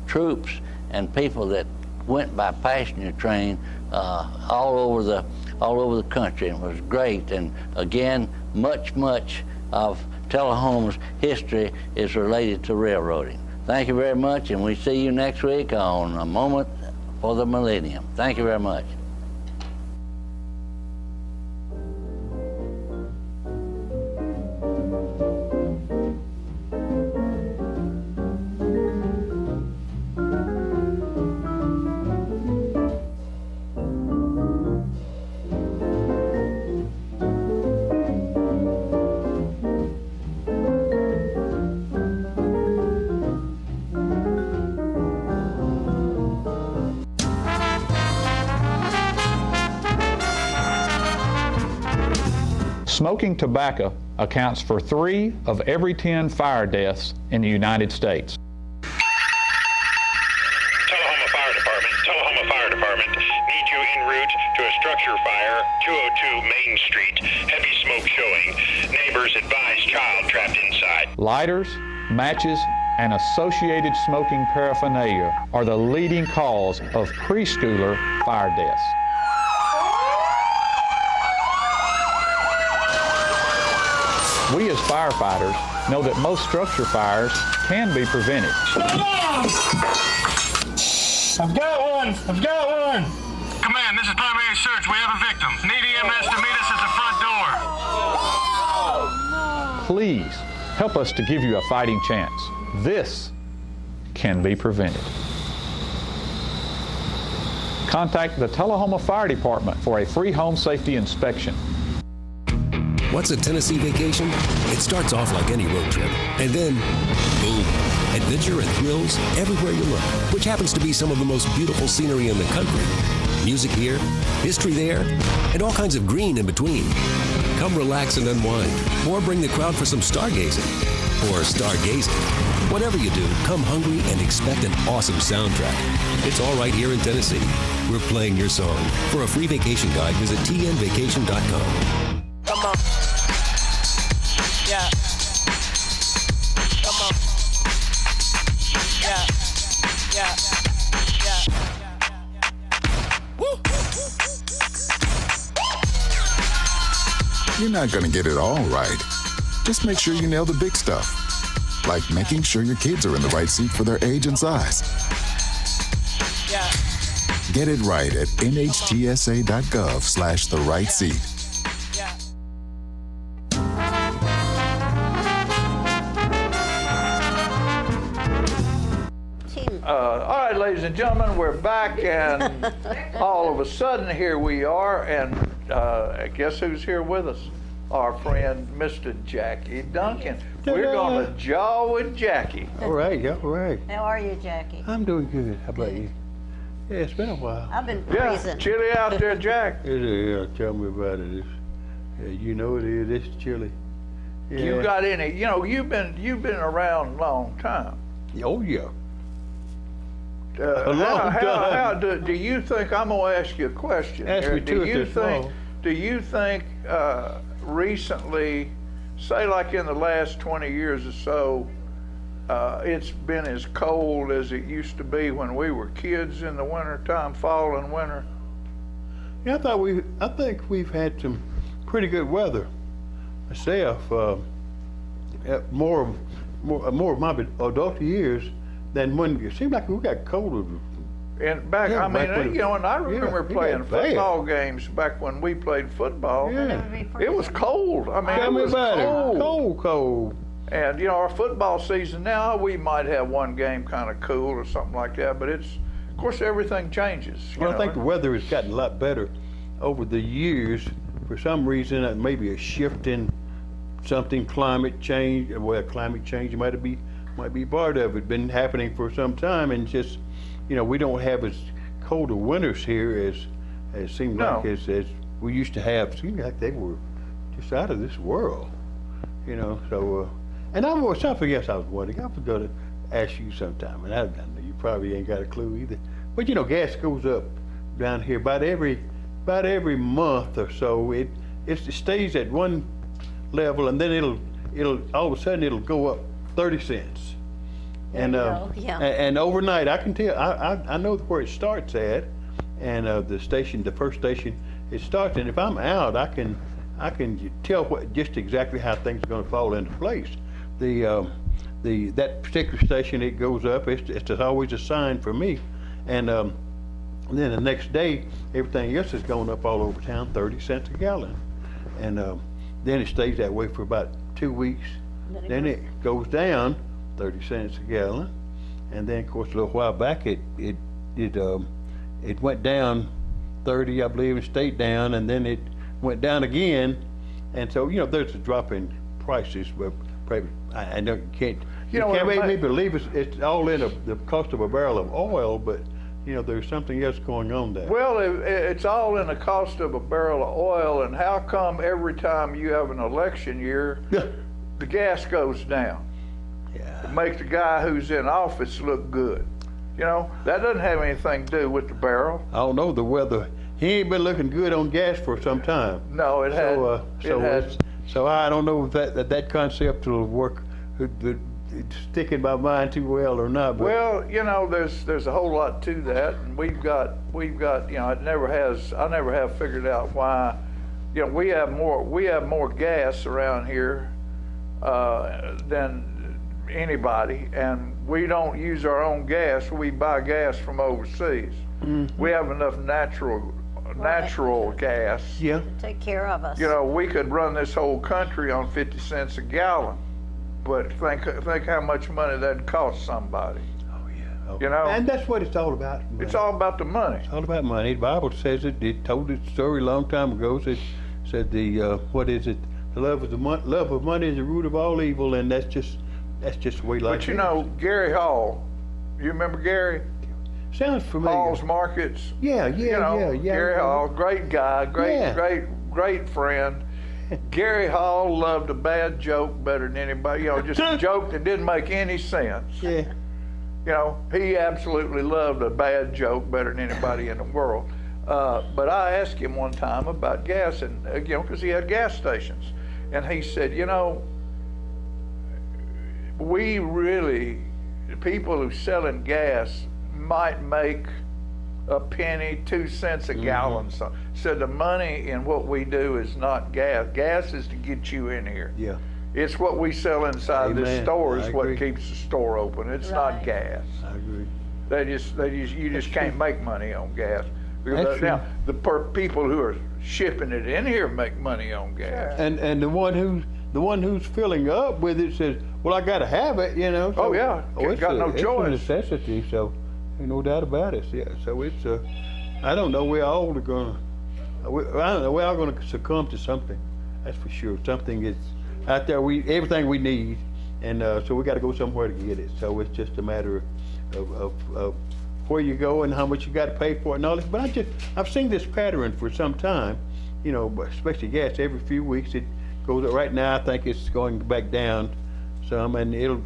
troops and people that went by passenger train all over the country. And it was great. And again, much of Tullahoma's history is related to railroading. Thank you very much, and we see you next week on A Moment for the Millennium. Thank you very much. Smoking tobacco accounts for 3 of every 10 fire deaths in the United States. Tullahoma Fire Department needs you en route to a structure fire, 202 Main Street. Heavy smoke showing. Neighbors advise child trapped inside. Lighters, matches, and associated smoking paraphernalia are the leading cause of preschooler fire deaths. We as firefighters know that most structure fires can be prevented. I've got one! Command, this is primary search. We have a victim. Need EMS to meet us at the front door. Please help us to give you a fighting chance. This can be prevented. Contact the Tullahoma Fire Department for a free home safety inspection. What's a Tennessee vacation? It starts off like any road trip, and then, boom, adventure and thrills everywhere you look, which happens to be some of the most beautiful scenery in the country. Music here, history there, and all kinds of green in between. Come relax and unwind, or bring the crowd for some stargazing. or stargazing. Whatever you do, come hungry and expect an awesome soundtrack. It's all right here in Tennessee. We're playing your song. For a free vacation guide, visit tnvacation.com. Come on. Yeah. Come on. Yeah. Yeah. Yeah. Woo. You're not going to get it all right. Just make sure you nail the big stuff, like making sure your kids are in the right seat for their age and size. Yeah. Get it right at nhtsa.gov/the-right-seat. All right, ladies and gentlemen, we're back, and all of a sudden here we are, and guess who's here with us? Our friend, Mr. Jackie Duncan. We're going to jaw with Jackie. All right, all right. How are you, Jackie? I'm doing good. How about you? Yeah, it's been a while. I've been freezing. Yeah, chilly out there, Jack. It is. Tell me about it. You know it is. It's chilly. Yeah. You got any? You know, you've been around a long time. Oh yeah. A long time. Do you think? I'm going to ask you a question. Ask me two if there's more. Do you think recently, say like in the last 20 years or so, it's been as cold as it used to be when we were kids in the wintertime, fall and winter? Yeah, I think we've had some pretty good weather myself. More of my adult years than when it seemed like we got colder. And back, Yeah, I mean, back when- you know, and I remember yeah, playing it got bad. football games back when we played football. Yeah. It was cold. I mean, Tell it me was about cold. it. Cold. And, you know, our football season now, we might have one game kind of cool or something like that, but it's, of course, everything changes. Well, I think the weather has gotten a lot better over the years. For some reason, maybe a shift in something, climate change. Well, climate change might be part of it. Been happening for some time, and just, you know, we don't have as colder winters here as seemed like as we used to have. Seemed like they were just out of this world, you know. So, and I was something else I was wondering. I was going to ask you sometime, and I know you probably ain't got a clue either. But you know, gas goes up down here about every month or so. It stays at one level, and then it'll all of a sudden it'll go up 30 cents. And and overnight, I can tell. I know where it starts at, and the first station it starts. And if I'm out, I can tell just exactly how things are going to fall into place. That particular station, it goes up. It's always a sign for me, and then the next day, everything else is going up all over town, 30 cents a gallon, and then it stays that way for about 2 weeks. Then it goes down 30 cents a gallon, and then of course a little while back it went down 30, I believe, and stayed down, and then it went down again, and so, you know, there's a drop in prices, but I know you can't make me believe it's all in the cost of a barrel of oil, but you know, there's something else going on there. Well, it's all in the cost of a barrel of oil, and how come every time you have an election year, the gas goes down? Yeah. To make the guy who's in office look good. You know, that doesn't have anything to do with the barrel. I don't know the weather. He ain't been looking good on gas for some time. No, it has. So I don't know if that concept will work, stick in my mind too well or not. But. Well, you know, there's a whole lot to that, and we've got, you know, I never have figured out why, you know, we have more gas around here than anybody, and we don't use our own gas. We buy gas from overseas. Mm-hmm. We have enough natural gas. Yeah. To take care of us. You know, we could run this whole country on 50 cents a gallon, but think how much money that'd cost somebody. Oh yeah. You know. And that's what it's all about. Money. It's all about the money. It's all about money. The Bible says it. It told its story a long time ago. It said what is it? The love of money is the root of all evil, and that's just the way life is. But you know, Gary Hall, you remember Gary? Sounds familiar. Hall's Markets. Yeah. Gary Hall, great guy, great friend. Gary Hall loved a bad joke better than anybody. You know, just a joke that didn't make any sense. Yeah. You know, he absolutely loved a bad joke better than anybody in the world. But I asked him one time about gas, and you know, because he had gas stations, and he said, you know, we really, people who selling gas might make a penny, 2 cents a gallon. So the money in what we do is not gas. Gas is to get you in here. Yeah. It's what we sell inside this Amen. store I is what agree. keeps the store open. It's not gas. I agree. You just can't make money on gas. That's Now, true. the people who are shipping it in here make money on gas. And the one who's filling up with it says, well, I got to have it, you know. So, Oh, yeah. it's Got no it's choice. a necessity, so ain't no doubt about it. Yeah. So it's I don't know where all are gonna. I don't know. We're all gonna succumb to something. That's for sure. Something is out there. Everything we need, and so we got to go somewhere to get it. So it's just a matter of where you go and how much you got to pay for it and all this. But I've seen this pattern for some time. You know, especially gas. Every few weeks it goes up. Right now I think it's going back down some, and it'll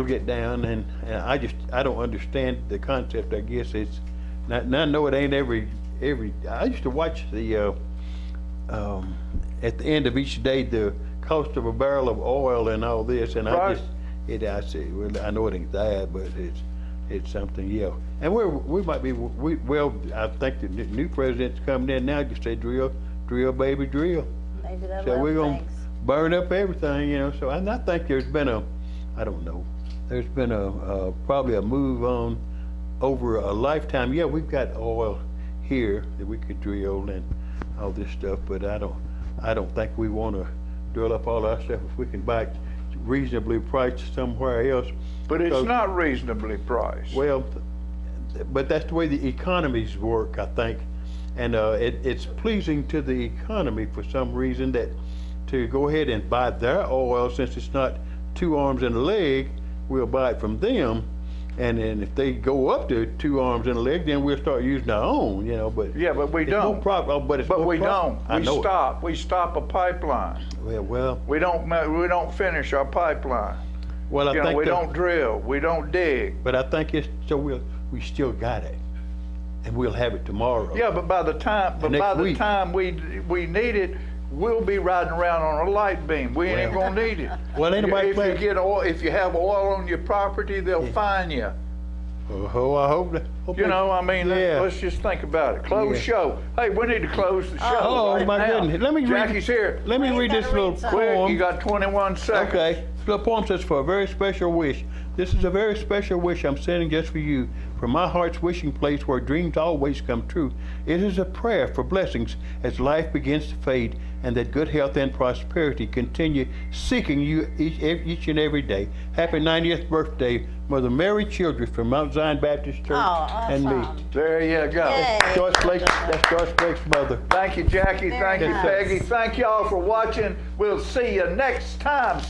get down. And I don't understand the concept. I guess it's. And I know it ain't every. I used to watch the at the end of each day the cost of a barrel of oil and all this, and Right. I say, well, I know it ain't that, but it's something, yeah. And we might be well. I think the new president's coming in now. Just say drill, baby, drill. Maybe that So love we're gonna things. burn up everything, you know. So I think there's been I don't know. There's been probably a move on over a lifetime. Yeah, we've got oil here that we could drill and all this stuff, but I don't think we want to drill up all our stuff if we can buy it reasonably priced somewhere else. But it's Because- not reasonably priced. Well, but that's the way the economies work, I think. And it's pleasing to the economy for some reason that to go ahead and buy their oil, since it's not 2 arms and a leg, we'll buy it from them. And then if they go up to 2 arms and a leg, then we'll start using our own, you know. But Yeah, but we it's don't. more profit. But it's But more we profit. don't. I We know it. stop. We stop a pipeline. Well. We don't finish our pipeline. Well, I You know, think we the- don't drill. We don't dig. But I think it's so we still got it, and we'll have it tomorrow. Yeah, but by the time we need it, we'll be riding around on a light beam. We ain't Well- gonna need it. Well, ain't nobody if you playing- get oil, if you have oil on your property, they'll fine you. Oh, I hope that. You know, I mean, Yeah. let's just think about it. Close Yeah. show. Hey, we need to close the show. Oh, right my now. goodness. Let me read- Jackie's here. Let me read this little Quick, poem. you got 21 seconds. Okay. This little poem says, for a very special wish. This is a very special wish I'm sending just for you, from my heart's wishing place where dreams always come true. It is a prayer for blessings as life begins to fade, and that good health and prosperity continue seeking you each and every day. Happy 90th birthday, Mother Mary Childress from Mount Zion Baptist Church Oh, and me. awesome. There you go. Yay. Joyce Blake, that's Joyce Blake's mother. Thank you, Jackie. Very Thank you, nice. Peggy. Thank y'all for watching. We'll see you next time.